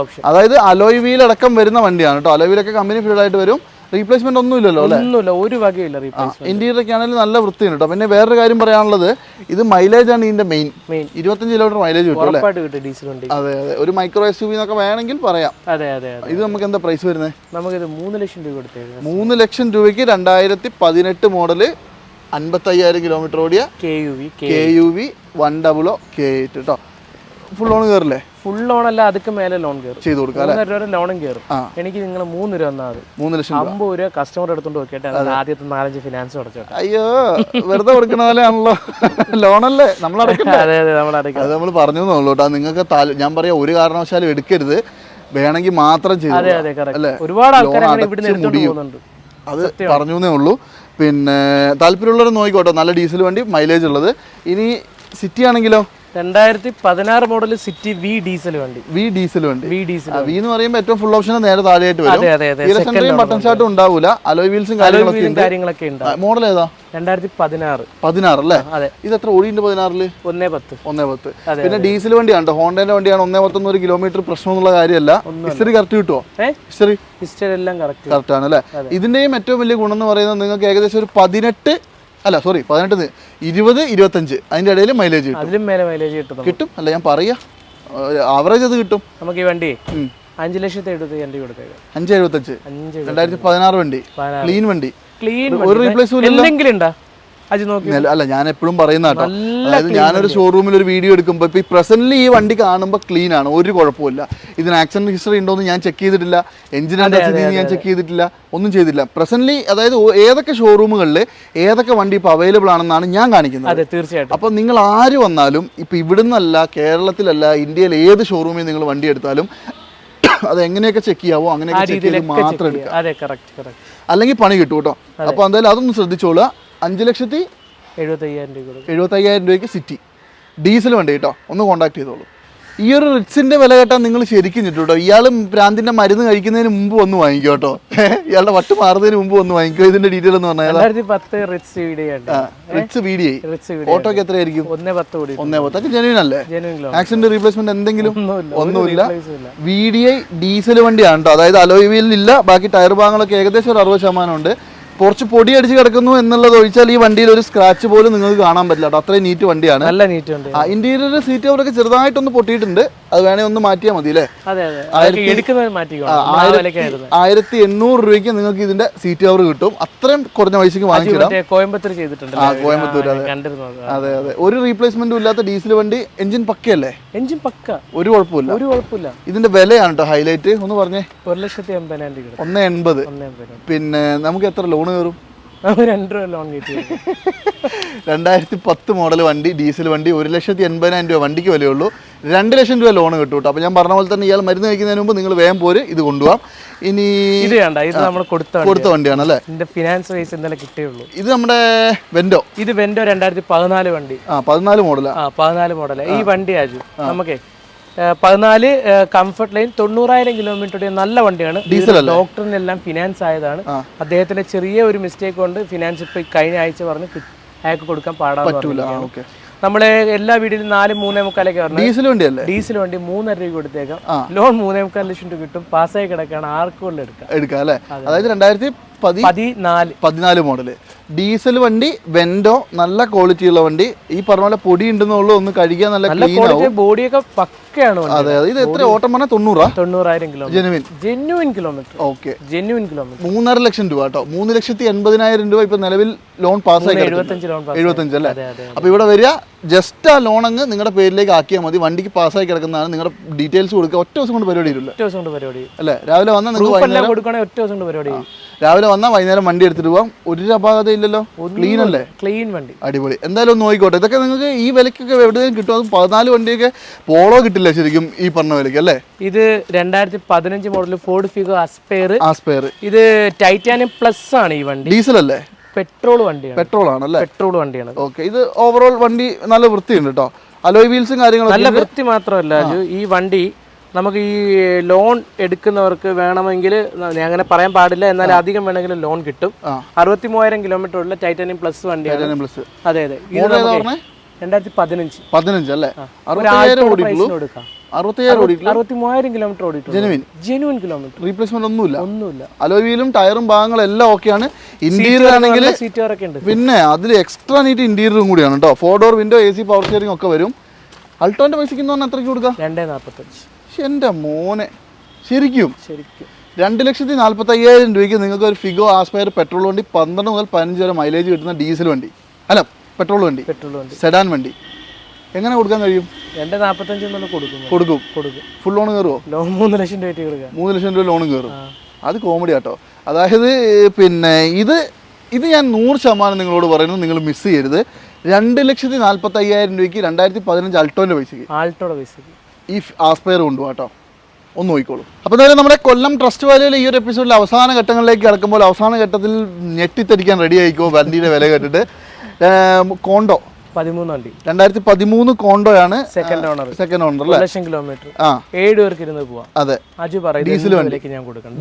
ഓപ്ഷൻ. അതായത് അലോയ് വീൽ അടക്കം വരുന്ന വണ്ടിയാണ് കേട്ടോ. അലോയ് വീലൊക്കെ കമ്പനി ഫീൽഡ് ആയിട്ട് വരും. റീപ്ലേസ്മെന്റ് ഒന്നുമില്ലല്ലോ അല്ലേ? ഒന്നുമില്ല, ഒരു വകയില്ല റീപ്ലേസ്മെന്റ്. ഇന്റീരിയറൊക്കെ ആണെങ്കിലും നല്ല വൃത്തിയാണ് കേട്ടോ. പിന്നെ വേറൊരു കാര്യം പറയാനുള്ളത്, ഇത് മൈലേജ് ആണ് ഇതിന്റെ മെയിൻ. 25 കിലോമീറ്റർ മൈലേജ് കിട്ടും അല്ലേ? ഡീസൽ വണ്ടി. അതെ അതെ, ഒരു മൈക്രോ SUV എന്നൊക്കെ വേണമെങ്കിൽ പറയാം. അതെ അതെ. ഇത് നമുക്ക് എന്താ പ്രൈസ് വരുന്നത്? നമുക്കിത് 3 ലക്ഷം രൂപ കൊടുത്തേക്കാം. 3 ലക്ഷം രൂപയ്ക്ക് 2018 മോഡല് 55,000 കിലോമീറ്റർ ഓടിയ KUV 100 K8 കേട്ടോ. ഫുൾ ഓൺ കയറില്ലേ? ഫുൾ ഓൺ അല്ല, അതൊക്കെ മേലെ ലോൺ കയറും. ചെയ്ത് കൊടുക്കാം. 3 രൂപ ലോണും കയറും. എനിക്ക് നിങ്ങൾ 3 രൂപ തന്നാൽ മതി. 3 ലക്ഷം 50 രൂപ കസ്റ്റമർ എടുത്തോണ്ട് നോക്കിയിട്ട് ആദ്യത്തെ 4-5 ഫിനാൻസ് അടച്ചോട്ടെ. അയ്യോ, വെറുതെ കൊടുക്കണ പോലെയാണല്ലോ, ലോണല്ലേ നമ്മൾ അടയ്ക്കുന്നത്. അതെ അതെ, നമ്മൾ അടയ്ക്കാം. അത് നമ്മൾ പറഞ്ഞു തന്നുള്ളൂ കേട്ടോ. നിങ്ങൾക്ക് ഞാൻ പറയാം, ഒരു കാരണവശാലും എടുക്കരുത്, വേണമെങ്കിൽ മാത്രം ചെയ്തു. അതെ അതെ, കറക്റ്റ്. ഒരുപാട് ആൾക്കാർ ഇവിടെ പോകുന്നുണ്ട്. അത് പറഞ്ഞു എന്നേ ഉള്ളൂ. പിന്നെ താല്പര്യമുള്ളവർ നോക്കിക്കോട്ടോ, നല്ല ഡീസൽ വണ്ടി, മൈലേജ് ഉള്ളത്. ഇനി സിറ്റി ആണെങ്കിലോ? 2016 മോഡൽ സിറ്റി വി ഡീസൽ വണ്ടി. വി എന്ന് പറയുമ്പോൾ ഏറ്റവും ഫുൾ ഓപ്ഷൻ നേരെ താഴെയായിട്ട് വരും. ബട്ടൺ ഷാട്ടും ഉണ്ടാവൂല, അലോയ് വീൽസും കാര്യങ്ങളൊക്കെ ഉണ്ട്. മോഡൽ ഏതാ? 2016 അല്ലേ? ഇത് എത്ര ഓടിയുണ്ട് 16-ല്? 110. പിന്നെ ഡീസൽ വണ്ടിയാണ്, ഹോണ്ടന്റെ വണ്ടിയാണ്. 110 കിലോമീറ്റർ പ്രശ്നമൊന്നുള്ള കാര്യമല്ല. ഹിസ്റ്ററി കറക്റ്റ് കിട്ടുമോ? ഹിസ്റ്ററി എല്ലാം കറക്റ്റ് ആണ് അല്ലേ? ഇതിന്റെയും ഏറ്റവും വലിയ ഗുണം എന്ന് പറയുന്നത്, നിങ്ങൾക്ക് ഏകദേശം ഒരു 18 20 25 അതിന്റെ ഇടയിൽ മൈലേജ് കിട്ടും അല്ല, ഞാൻ പറയാ ആവറേജ് അത് കിട്ടും. നമുക്ക് ഈ വണ്ടി 5,70,000 കൊടുത്തേക്കാം. 5,75. 2016 വണ്ടി, ക്ലീൻ വണ്ടി, ഒരു റീപ്ലേസ്മെന്റ് അല്ല. ഞാൻ എപ്പോഴും പറയുന്ന കേട്ടോ, അതായത് ഞാനൊരു ഷോറൂമിൽ ഒരു വീഡിയോ എടുക്കുമ്പോൾ ഇപ്പൊ ഈ പ്രസന്റ്ലി ഈ വണ്ടി കാണുമ്പോൾ ക്ലീൻ ആണ്, ഒരു കുഴപ്പമില്ല. ഇതിന് ആക്സിഡന്റ് ഹിസ്റ്ററി ഉണ്ടോന്ന് ഞാൻ ചെക്ക് ചെയ്തിട്ടില്ല, എഞ്ചിൻ ഞാൻ ചെക്ക് ചെയ്തിട്ടില്ല, ഒന്നും ചെയ്തില്ല. പ്രസന്റ്ലി അതായത് ഏതൊക്കെ ഷോറൂമുകളിൽ ഏതൊക്കെ വണ്ടി ഇപ്പോൾ അവൈലബിൾ ആണെന്നാണ് ഞാൻ കാണിക്കുന്നത്. തീർച്ചയായിട്ടും. അപ്പോൾ നിങ്ങൾ ആര് വന്നാലും ഇപ്പൊ ഇവിടുന്നല്ല, കേരളത്തിലല്ല, ഇന്ത്യയിൽ ഏത് ഷോറൂമിൽ നിങ്ങൾ വണ്ടി എടുത്താലും അത് എങ്ങനെയൊക്കെ ചെക്ക് ചെയ്യാവോ അങ്ങനെയൊക്കെ ചെക്ക് ചെയ്ത് മാത്രം എടുക്കാം, അല്ലെങ്കിൽ പണി കിട്ടും കേട്ടോ. അപ്പോൾ എന്തായാലും അതൊന്ന് ശ്രദ്ധിച്ചോളുക. 5,70,000 രൂപയ്ക്ക് സിറ്റി ഡീസൽ വണ്ടി കേട്ടോ. ഒന്ന് കോൺടാക്ട് ചെയ്തോളൂ. ഈ ഒരു റിറ്റ്സിന്റെ വില കേട്ടാൽ നിങ്ങൾ ശരിക്കും കിട്ടും. ഇയാൾ പ്രാന്തിന്റെ മരുന്ന് കഴിക്കുന്നതിന് മുമ്പ് വന്ന് വാങ്ങിക്കോ കേട്ടോ. ഇയാളുടെ വട്ട് മാറുന്നതിന് മുമ്പ് വന്ന് വാങ്ങിക്കോ. ഇതിന്റെ ഡീറ്റെയിൽ എന്ന് പറഞ്ഞാൽ റിറ്റ്സ് VDI ഓട്ടോക്ക് എത്രയായിരിക്കും? 110. ജെനുവിൻ അല്ലേ? ആക്സിഡന്റ് റീപ്ലേസ്മെന്റ് എന്തെങ്കിലും ഒന്നുമില്ല. VDI ഡീസൽ വണ്ടിയാണ് കേട്ടോ. അതായത് അലോയ് വീലില്ല, ബാക്കി ടയർ ഭാഗങ്ങളൊക്കെ ഏകദേശം ഒരു 60% ഉണ്ട്. കുറച്ച് പൊടി അടിച്ച് കിടക്കുന്നു എന്നുള്ളത് ഒഴിച്ചാൽ ഈ വണ്ടിയിൽ ഒരു സ്ക്രാച്ച് പോലും നിങ്ങൾക്ക് കാണാൻ പറ്റില്ല കേട്ടോ. അത്രയും നീറ്റ് വണ്ടിയാണ്. നല്ല നീറ്റ് വണ്ടി. ഇന്റീരിയർ സീറ്റ് കവറൊക്കെ ചെറുതായിട്ടൊന്ന് പൊട്ടിയിട്ടുണ്ട്, അത് വേണേ ഒന്ന് മാറ്റിയാൽ മതി അല്ലേ? 1,800 രൂപയ്ക്ക് നിങ്ങൾക്ക് ഇതിന്റെ സീറ്റ് കവർ കിട്ടും. അത്രയും കുറഞ്ഞ പൈസക്ക് വാങ്ങിച്ചിടാം. കോയമ്പത്തൂർ ചെയ്തിട്ടുണ്ട്. കോയമ്പത്തൂർ, അതെ അതെ. ഒരു റീപ്ലേസ്മെന്റും ഇല്ലാത്ത ഡീസൽ വണ്ടി. എഞ്ചിൻ പക്കയല്ലേ? എഞ്ചിൻ പക്ക, ഒരു കുഴപ്പമില്ല. ഇതിന്റെ വിലയാണ് കേട്ടോ ഹൈലൈറ്റ്. ഒന്ന് പറഞ്ഞേ. 1,80,000. 1,80. പിന്നെ നമുക്ക് എത്ര ലോൺ കയറും? 2 രൂപ ലോൺ കിട്ടി. 2010 മോഡൽ വണ്ടി, ഡീസൽ വണ്ടി, 1,80,000 രൂപ വണ്ടിക്ക് വിലയുള്ളൂ. 2 ലക്ഷം രൂപ ലോൺ കിട്ടും കേട്ടോ. അപ്പോൾ ഞാൻ പറഞ്ഞ പോലെ തന്നെ ഇയാൾ മരുന്ന് കഴിക്കുന്നതിന് മുമ്പ് നിങ്ങൾ വേഗം പോര് ഇത് കൊണ്ടുപോകാം. ഇനി ഇത് വേണ്ട, ഇത് നമ്മൾ കൊടുത്ത വണ്ടിയാണ് അല്ലേ? ഇതിന്റെ ഫിനാൻസ് വൈസ് എന്തായാലും കിട്ടിയുള്ളൂ. ഇത് നമ്മുടെ വെൻഡോ. ഇത് വെൻഡോ 2014 വണ്ടി. 14 മോഡലാ. 14 മോഡലാ ഈ വണ്ടി. ആജു നമുക്ക് 14 കംഫർട്ട് ലൈൻ 90,000 കിലോമീറ്ററുടെ നല്ല വണ്ടിയാണ്. ഡോക്ടറിനെല്ലാം ഫിനാൻസ് ആയതാണ്. അദ്ദേഹത്തിന്റെ ചെറിയ ഒരു മിസ്റ്റേക്ക് കൊണ്ട് ഫിനാൻസ് ഇപ്പൊ കഴിഞ്ഞ ആഴ്ച പറഞ്ഞ് അയാൾക്ക് കൊടുക്കാൻ പാടാൻ. നമ്മളെ എല്ലാ വീടിലും 4-3.25 ഡീസൽ വണ്ടി 3.5 രൂപ കൊടുത്തേക്കാം. ലോൺ 3.25 ലക്ഷം രൂപ കിട്ടും. പാസ്സായി കിടക്കാണ്, ആർക്കും കൊണ്ട് എടുക്കാം അല്ലേ? അതായത് 14 മോഡല് ഡീസൽ വണ്ടി, വെൻഡോ, നല്ല ക്വാളിറ്റി ഉള്ള വണ്ടി. ഈ പറഞ്ഞ പോലെ പൊടി ഉണ്ടെന്നുള്ളൂ, ഒന്ന് കഴുകിയാൽ നല്ല ക്ലീൻ ആവും. ബോഡിയൊക്കെ പക്കയാണ്. അതെ അതെ. ഇത് എത്ര ഓട്ടം പറഞ്ഞാൽ 90,000 കിലോമീറ്റർ. Genuine kilometre. ഓക്കെ, 3.5 ലക്ഷം രൂപ കേട്ടോ. 3,80,000 രൂപ ഇപ്പൊ നിലവിൽ ലോൺ പാസ്സായി 75 അല്ലേ? അപ്പൊ ഇവിടെ വരിക, ജസ്റ്റ് ആ ലോൺ അങ്ങ് നിങ്ങളുടെ പേരിലേക്ക് ആക്കിയാൽ മതി. വണ്ടിക്ക് പാസ്സായി കിടക്കുന്നതാണ്. നിങ്ങളുടെ ഡീറ്റെയിൽസ് കൊടുക്കുക. ഒറ്റ ദിവസം കൊണ്ട് പരിപാടി ഇല്ല അല്ലേ? രാവിലെ വന്നാൽ രാവിലെ വന്നാൽ വൈകുന്നേരം വണ്ടി എടുത്തിട്ട് പോവാം. ഒരു അപാകത ഇല്ലല്ലോ, ക്ലീൻ അല്ലേ? ക്ലീൻ വണ്ടി, അടിപൊളി. എന്തായാലും ഒന്ന് നോക്കിക്കോട്ടെ. ഇതൊക്കെ നിങ്ങൾക്ക് ഈ വിലക്കൊക്കെ എവിടെയും കിട്ടും. അത് 14 വണ്ടിയൊക്കെ പോളോ കിട്ടില്ല ശരിക്കും ഈ പറഞ്ഞ വിലക്ക് അല്ലേ? ഇത് 2015 മോഡൽ ഫോർഡ് ഫിഗോ ആസ്പെയർ. ഇത് ടൈറ്റാനിയം പ്ലസ് ആണ്. ഈ വണ്ടി ഡീസൽ അല്ലേ? പെട്രോൾ വണ്ടിയാണ്. പെട്രോൾ വണ്ടിയാണ്. ഓക്കെ. ഇത് ഓവറോൾ വണ്ടി നല്ല വൃത്തിയുണ്ട് കേട്ടോ. അലോയ് വീൽസും കാര്യങ്ങളും നല്ല വൃത്തി മാത്രമല്ല ഈ വണ്ടി നമുക്ക് ഈ ലോൺ എടുക്കുന്നവർക്ക് വേണമെങ്കിൽ, ഞാൻ അങ്ങനെ പറയാൻ പാടില്ല, എന്നാലും അധികം വേണമെങ്കിൽ ലോൺ കിട്ടും. 63,000 കിലോമീറ്റർ ഉള്ള ടൈറ്റാനിയം പ്ലസ് വണ്ടിയാണ്. അതെ അതെ. ഇത് 2015 അല്ലേ? 63,000 കിലോമീറ്റർ ഓടിയിട്ടുണ്ട്. Genuine kilometre. റീപ്ലേസ്മെന്റ് ഒന്നുമില്ല. അലോയ് വീലും ടയറും ഭാഗങ്ങളും എല്ലാം ഓക്കെയാണ്. ഇന്റീരിയർ ആണെങ്കിൽ സീറ്റുകാരൊക്കെ ഉണ്ട്. പിന്നെ അതിൽ എക്സ്ട്രാ നീറ്റ് ഇന്റീരിയറും കൂടിയാണ് കേട്ടോ. 4 door window, AC, power steering ഒക്കെ വരും. അൾട്ടോന്റെ പൈസക്ക് എത്രയ്ക്ക് കൊടുക്കാം? 2.45. എൻ്റെ മോനെ, ശരിക്കും 2,40,000 രൂപയ്ക്ക് നിങ്ങൾക്ക് ഒരു ഫിഗോ ആസ്പയർ പെട്രോൾ വണ്ടി 12 മുതൽ 15 വരെ മൈലേജ് കിട്ടുന്ന ഡീസൽ വണ്ടി, അല്ല പെട്രോൾ വണ്ടി, സെഡാൻ വണ്ടി എങ്ങനെ കൊടുക്കാൻ കഴിയും? 2.45 കൊടുക്കും. Full loan കയറുമോ? 3 ലക്ഷം രൂപ 3 ലക്ഷം രൂപ ലോൺ കയറും. അത് കോമഡി ആട്ടോ. അതായത് പിന്നെ ഇത് ഞാൻ 100% നിങ്ങളോട് പറയുന്നത്, നിങ്ങൾ മിസ് ചെയ്യരുത്. 2,40,000 രൂപയ്ക്ക് 2015 അൾട്ടോന്റെ പൈസക്ക് ഈ ആസ്പയർ കൊണ്ടുപോകാം കേട്ടോ. ഒന്ന് നോക്കിക്കോളൂ. അപ്പോൾ എന്തായാലും നമ്മുടെ കൊല്ലം ട്രസ്റ്റ് വാല്യൂയിൽ ഈ ഒരു എപ്പിസോഡിൽ അവസാന ഘട്ടങ്ങളിലേക്ക് കിടക്കുമ്പോൾ അവസാന ഘട്ടത്തിൽ ഞെട്ടിത്തെറിക്കാൻ റെഡി ആയിക്കോ വണ്ടിയുടെ വില കേട്ടിട്ട്. കോണ്ടോ 2013 കോണ്ടോയാണ്. സെക്കൻഡ് ഓണർ അല്ലേ? 1 ലക്ഷം കിലോമീറ്റർ. 7 പേർക്ക് ഇരുന്ന് പോവാം. അതെ,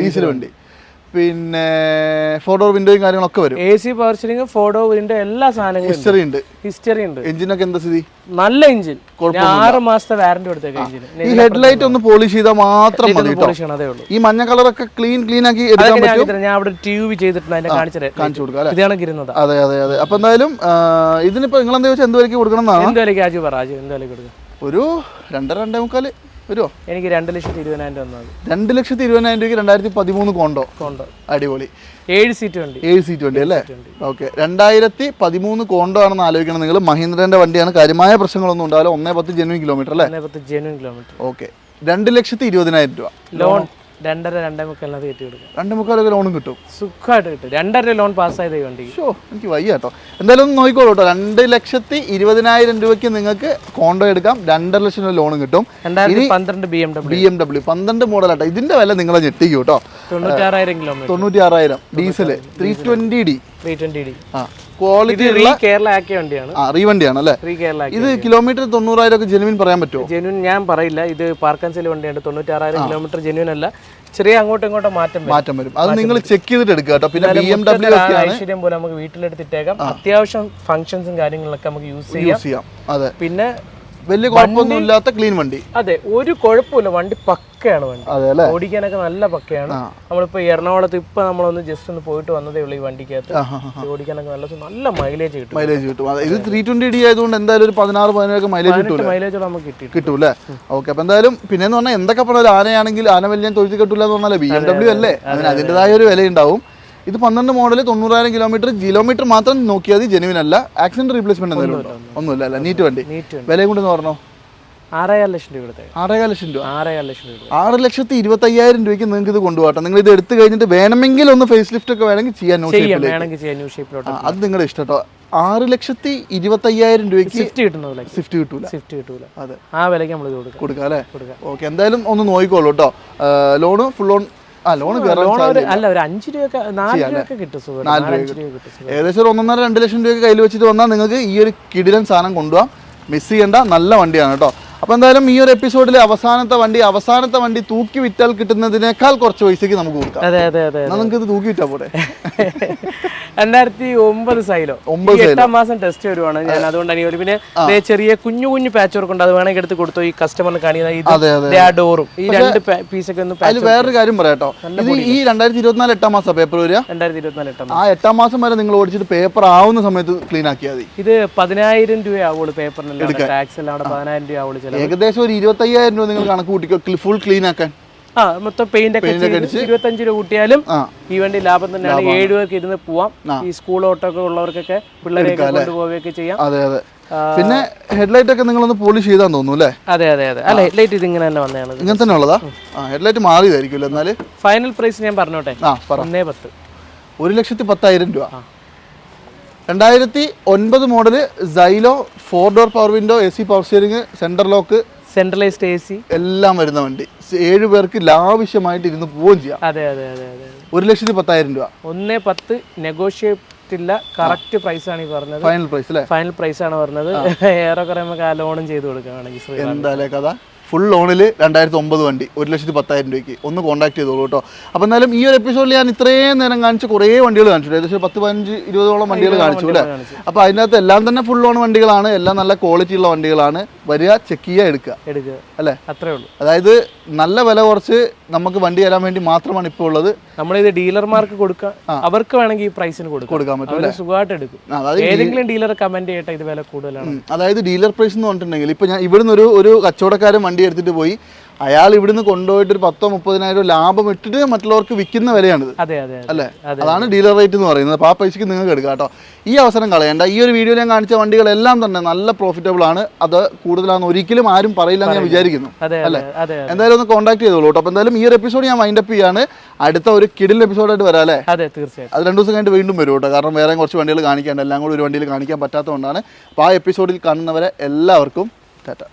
ഡീസൽ വണ്ടി. പിന്നെ 4 ഡോർ വിൻഡോയും കാര്യങ്ങളൊക്കെ വരും. AC, power steering, 4 door window, എല്ലാ സാധനങ്ങളും ഹിസ്റ്ററി ഉണ്ട്. എഞ്ചിനൊക്കെ എന്താ സ്ഥിതി? നല്ല എഞ്ചിൻ. 6 മാസത്തെ വാറന്റി കൊടുത്തേക്കാം എഞ്ചിന്. ഈ ഹെഡ്ലൈറ്റ് ഒന്ന് പോളിഷ് ചെയ്താൽ മാത്രം മതി. ഈ മഞ്ഞ കളറൊക്കെ ക്ലീൻ ആക്കി എടുക്കാൻ പറ്റും. ഞാൻ അവിടെ TV ചെയ്തിട്ടുണ്ട്, അതിനെ കാണിച്ചു കൊടുക്കാം. ഇതാണ് ഇരുന്നത്. അതെ. അപ്പൊ എന്തായാലും ഇതിനിപ്പോ നിങ്ങൾ എന്താ വെച്ചാൽ എന്ത് വിലക്ക് കൊടുക്കണം എന്നാണ്? എന്ത് വിലക്ക് ആജു പറ? എന്ത് വിലക്ക് കൊടുക്കാം? ഒരു 2-2.25 വരുമോ? എനിക്ക് 2,20,000 വന്നത്. 2,20,000 രൂപയ്ക്ക് 2013 കോണ്ടോ. അടിപൊളി. 7 സീറ്റ് വണ്ടി അല്ലേ? ഓക്കെ. 2013 കോണ്ടോ ആണെന്ന് ആലോചിക്കണം നിങ്ങൾ. മഹീന്ദ്രന്റെ വണ്ടിയാണ്. കാര്യമായ പ്രശ്നങ്ങളൊന്നും ഉണ്ടാവില്ല. 1.10 ജെന്യൂൻ കിലോമീറ്റർ അല്ലേ? ഓക്കെ. 2,20,000 രൂപ ലോൺ. 2.5 കയറ്റി കൊടുക്കും. 2.25 ലോണും കിട്ടും. സുഖമായിട്ട് കിട്ടും. 2.5 ലോൺ പാസ്സായത് വണ്ടി. എനിക്ക് വയ്യ കേട്ടോ. എന്തായാലും ഒന്ന് നോക്കിക്കോളൂ കേട്ടോ. 2,20,000 രൂപയ്ക്ക് നിങ്ങൾക്ക് കോണ്ടോ എടുക്കാം. 2.5 ലക്ഷം രൂപ ലോണും കിട്ടും. 2012 BMW 12 മോഡലാട്ടോ. ഇതിന്റെ വില നിങ്ങളെ ഞെട്ടിക്കും കേട്ടോ. 96,000 kilometre. 96,000 diesel 320D. Quality Kerala ആക്കിയ വണ്ടിയാണ്. റീവണ്ടിയാണ് അല്ലേ? ഇത് കിലോമീറ്റർ 90,000 ഒക്കെ ജെനുവിൻ പറയാൻ പറ്റുമോ? ജെനുവിൻ ഞാൻ പറയില്ല. ഇത് പാർക്ക് ആൻഡ് സെയിൽ വണ്ടിയാണ്. 96,000 കിലോമീറ്റർ ജെനുവിൻ അല്ല. ചെറിയ അങ്ങോട്ടും ഇങ്ങോട്ടും മാറ്റം വരും. അത് നിങ്ങൾ ചെക്ക് ചെയ്തിട്ട് എടുക്കുക കേട്ടോ. പിന്നെ BMW ഐശ്വര്യം പോലെ നമുക്ക് വീട്ടിലെടുത്തിട്ടേക്കാം. അത്യാവശ്യം ഫംഗ്ഷൻസും കാര്യങ്ങളൊക്കെ നമുക്ക് യൂസ് ചെയ്യാം. അതെ. പിന്നെ വലിയ കുഴപ്പമൊന്നും ഇല്ലാത്ത ക്ലീൻ വണ്ടി. അതെ, ഒരു കുഴപ്പമില്ല. വണ്ടി പക്കയാണ്. വണ്ടി ഓടിക്കാനൊക്കെ നല്ല പക്കയാണ്. നമ്മളിപ്പോ എറണാകുളത്ത് ഇപ്പൊ നമ്മളൊന്ന് ജസ്റ്റ് ഒന്ന് പോയിട്ട് വന്നതേ ഉള്ളൂ. ഈ വണ്ടിക്കകത്ത് ഓടിക്കാനൊക്കെ നല്ല മൈലേജ് കിട്ടും. ഇത് 320D ആയതുകൊണ്ട് എന്തായാലും ഒരു 16-17 മൈലേജ് നമുക്ക് കിട്ടും അല്ലേ? ഓക്കെ. അപ്പൊ എന്തായാലും പിന്നെന്ന് പറഞ്ഞാൽ എന്തൊക്കെ പറഞ്ഞാൽ ആനയാണെങ്കിൽ ആന വലിയ തൊഴുത്തി കിട്ടില്ല എന്ന് പറഞ്ഞാൽ BMW അല്ലേ? അതിന് അതിൻ്റെതായ ഒരു വിലയുണ്ടാവും. ഇത് 12 മോഡൽ 90,000 കിലോമീറ്റർ മാത്രം നോക്കിയാൽ മതി. ജെനുവിൻ അല്ല. ആക്സിഡന്റ് റീപ്ലേസ്മെന്റ് എന്തെങ്കിലും ഒന്നുമില്ല അല്ല? നീറ്റ് വണ്ടി. വിലയും കൊണ്ടെന്ന് പറഞ്ഞോ? 6,5 ലക്ഷം രൂപ. 6,5 ലക്ഷം രൂപ. 6,25,000 രൂപയ്ക്ക് നിങ്ങൾക്ക് ഇത് കൊണ്ടുപോകട്ടെ. നിങ്ങൾ ഇത് എടുത്തു കഴിഞ്ഞിട്ട് വേണമെങ്കിൽ ഒന്ന് ഫേസ് ലിഫ്റ്റ് ഒക്കെ വേണമെങ്കിൽ ചെയ്യാൻ. അത് നിങ്ങളുടെ ഇഷ്ടം കേട്ടോ. 6,25,000 രൂപയ്ക്ക് സ്വിഫ്റ്റ് കിട്ടൂല. അതെ, ആ വിലയ്ക്ക് നമ്മൾ കൊടുക്കാം അല്ലേ? ഓക്കെ. എന്തായാലും ഒന്ന് നോക്കിക്കോളൂ കേട്ടോ. ലോണ് ഫുൾ ലോൺ ലോൺ അല്ല, ഒരു 5 രൂപ 4 രൂപ കിട്ടും. ഏകദേശം 1.5-2 ലക്ഷം രൂപ കയ്യിൽ വെച്ചിട്ട് വന്നാൽ നിങ്ങൾക്ക് ഈ ഒരു കിടിലൻ സാധനം കൊണ്ടുപോകാം. മിസ് ചെയ്യേണ്ട നല്ല വണ്ടിയാണ് കേട്ടോ. അപ്പോൾ എന്തായാലും ഈ ഒരു എപ്പിസോഡിൽ അവസാനത്തെ വണ്ടി തൂക്കി വിറ്റാൽ കിട്ടുന്നതിനേക്കാൾ കുറച്ച് പൈസക്ക് നമുക്ക് കൊടുക്കാം. അതെ. നിങ്ങൾക്ക് ഇത് തൂക്കി വിറ്റാൽ പോരെ? 2009 സൈലോ. 8ാം മാസം ടെസ്റ്റ് വരുവാണ് ഞാൻ, അതുകൊണ്ട് അനുകൂലം. പിന്നെ ചെറിയ കുഞ്ഞു കുഞ്ഞു പാച്ച് വർക്ക് ഉണ്ട്, അത് വേണമെങ്കിൽ എടുത്ത് കൊടുത്തു ഈ കസ്റ്റമറിന് കാണിക്കുന്നത്. ആ ഡോറും ഈ 2 പീസൊക്കെ ഒന്ന്. അതിൽ വേറൊരു കാര്യം പറയാട്ടോ, ഇത് ഈ 2024 8ാം മാസം പേപ്പർ വരിക. 2024 ആ 8ാം മാസം വരെ നിങ്ങൾ ഓടിച്ചിട്ട് പേപ്പർ ആവുന്ന സമയത്ത് ക്ലീൻ ആക്കിയാൽ മതി. ഇത് 10,000 രൂപ ആവുള്ളൂ പേപ്പറിന്, ടാക്സ് എല്ലാം 10,000 രൂപ ആവുള്ളൂ. ഏകദേശം ഒരു 25,000 രൂപ നിങ്ങൾ കണക്ക് കൂട്ടിക്കോ ഫുൾ ക്ലീൻ ആക്കാൻ. മൊത്തം പെയിന്റ് ഒക്കെ 25 രൂപ കൂട്ടിയാലും ഈ വണ്ടി ലാഭം തന്നെയാണ്. 7 പേർക്ക് ഇരുന്ന് പോവാം. ഈ സ്കൂൾ ഓട്ടോ ഒക്കെ ഉള്ളവർക്കൊക്കെ പിള്ളേരെയൊക്കെ കൊണ്ടുപോവുകയൊക്കെ ചെയ്യാം. അതെ അതെ. പിന്നെ ഹെഡ്ലൈറ്റ് ഒക്കെ നിങ്ങളൊന്ന് പോളിഷ് ചെയ്താന്ന് തോന്നുന്നു അല്ലേ? അതെ അതെ അതെ. അല്ല, ഹെഡ്ലൈറ്റ് ഇത് ഇങ്ങനെ തന്നെ വന്നതാണ്. ഇങ്ങനെ തന്നെ ഉള്ളതാ? ഹെഡ്ലൈറ്റ് മാറിയതായിരിക്കും. എന്നാല് ഫൈനൽ പ്രൈസ് ഞാൻ പറഞ്ഞോട്ടെ, 1,10,000. 1,10,000 രൂപ. 2009 model silo, 4 door power window, AC power steering, centre lock, centralised AC എല്ലാം വരുന്ന വണ്ടി. 7 പേർക്ക് ലാവശ്യമായിട്ട് ഇരുന്ന് പോവുകയും ചെയ്യാം. അതെ അതെ അതെ അതെ. 1,10,000 രൂപ. 1,10,000 നെഗോഷിയേറ്റ് ഇല്ല, കറക്റ്റ് പ്രൈസ് ആണ് ഈ പറഞ്ഞത്. ഫൈനൽ പ്രൈസ് അല്ലേ? ഫൈനൽ പ്രൈസ് ആണ് പറഞ്ഞത്. ഏറെക്കുറെ നമുക്ക് ആ ലോണും ചെയ്ത് കൊടുക്കുകയാണെങ്കിൽ. എന്തായാലും കഥ ഫുൾ ലോണിൽ 2009 വണ്ടി 1,10,000 രൂപയ്ക്ക് ഒന്ന് കോൺടാക്ട് ചെയ്തോളൂ കേട്ടോ. അപ്പോൾ എന്നാലും ഈ ഒരു എപ്പിസോഡിൽ ഞാൻ ഇത്രയും നേരം കാണിച്ച കുറേ വണ്ടികൾ കാണിച്ചു, ഏകദേശം 10-15-20ഓളം വണ്ടികൾ കാണിച്ചു അല്ലേ? അപ്പോൾ അതിനകത്ത് എല്ലാം തന്നെ ഫുൾ ലോൺ വണ്ടികളാണ്, എല്ലാം നല്ല ക്വാളിറ്റി ഉള്ള വണ്ടികളാണ്. വരിക, ചെക്ക് ചെയ്യുക, എടുക്കുക അല്ലേ? അത്രേ ഉള്ളൂ. അതായത് നല്ല വില കുറച്ച് നമുക്ക് വണ്ടി തരാൻ വേണ്ടി മാത്രമാണ് ഇപ്പോൾ ഉള്ളത്. നമ്മളിത് ഡീലർമാർക്ക് കൊടുക്കാം, അവർക്ക് വേണമെങ്കിൽ ഈ പ്രൈസിന് കൊടുക്കാൻ പറ്റും, സുഖമായിട്ട് എടുക്കും. ഏതെങ്കിലും ഡീലർ കമന്റ് ചെയ്യട്ടെ ഇത് വില കൂടുതലാണ്. അതായത് ഡീലർ പ്രൈസ് എന്ന് പറഞ്ഞിട്ടുണ്ടെങ്കിൽ ഇപ്പോൾ ഞാൻ ഇവിടുന്ന് ഒരു കച്ചവടക്കാരൻ വണ്ടി എടുത്തിട്ട് പോയി, അയാൾ ഇവിടുന്ന് കൊണ്ടുപോയിട്ട് ഒരു 10,000-30,000 ലാഭം ഇട്ടിട്ട് മറ്റുള്ളവർക്ക് വിൽക്കുന്ന വിലയാണിത് അല്ലേ? അതാണ് ഡീലർ റേറ്റ് എന്ന് പറയുന്നത്. അപ്പോൾ ആ പൈസക്ക് നിങ്ങൾക്ക് എടുക്കാം കേട്ടോ. ഈ അവസരം കളയണ്ട. ഈ ഒരു വീഡിയോയിൽ ഞാൻ കാണിച്ച വണ്ടികളെല്ലാം തന്നെ നല്ല പ്രോഫിറ്റബിൾ ആണ്. അത് കൂടുതലാണെന്ന് ഒരിക്കലും ആരും പറയില്ല എന്ന് ഞാൻ വിചാരിക്കുന്നു അല്ലേ? എന്തായാലും ഒന്ന് കോൺടാക്ട് ചെയ്തോളൂ കേട്ടോ. അപ്പോൾ എന്തായാലും ഈ ഒരു എപ്പിസോഡ് ഞാൻ വൈൻഡപ്പ് ചെയ്യാണ്. അടുത്ത ഒരു കിഡിൽ എപ്പിസോഡായിട്ട് വരാം അല്ലേ? അതെ, തീർച്ചയായും. അത് 2 ദിവസം കഴിഞ്ഞിട്ട് വീണ്ടും വരും കേട്ടോ. കാരണം വേറെ കുറച്ച് വണ്ടികൾ കാണിക്കാണ്ട്, എല്ലാം കൂടി ഒരു വണ്ടിയിൽ കാണിക്കാൻ പറ്റാത്തതുകൊണ്ടാണ്. അപ്പോൾ ആ എപ്പിസോഡിൽ കാണുന്നവരെ എല്ലാവർക്കും ടാറ്റ.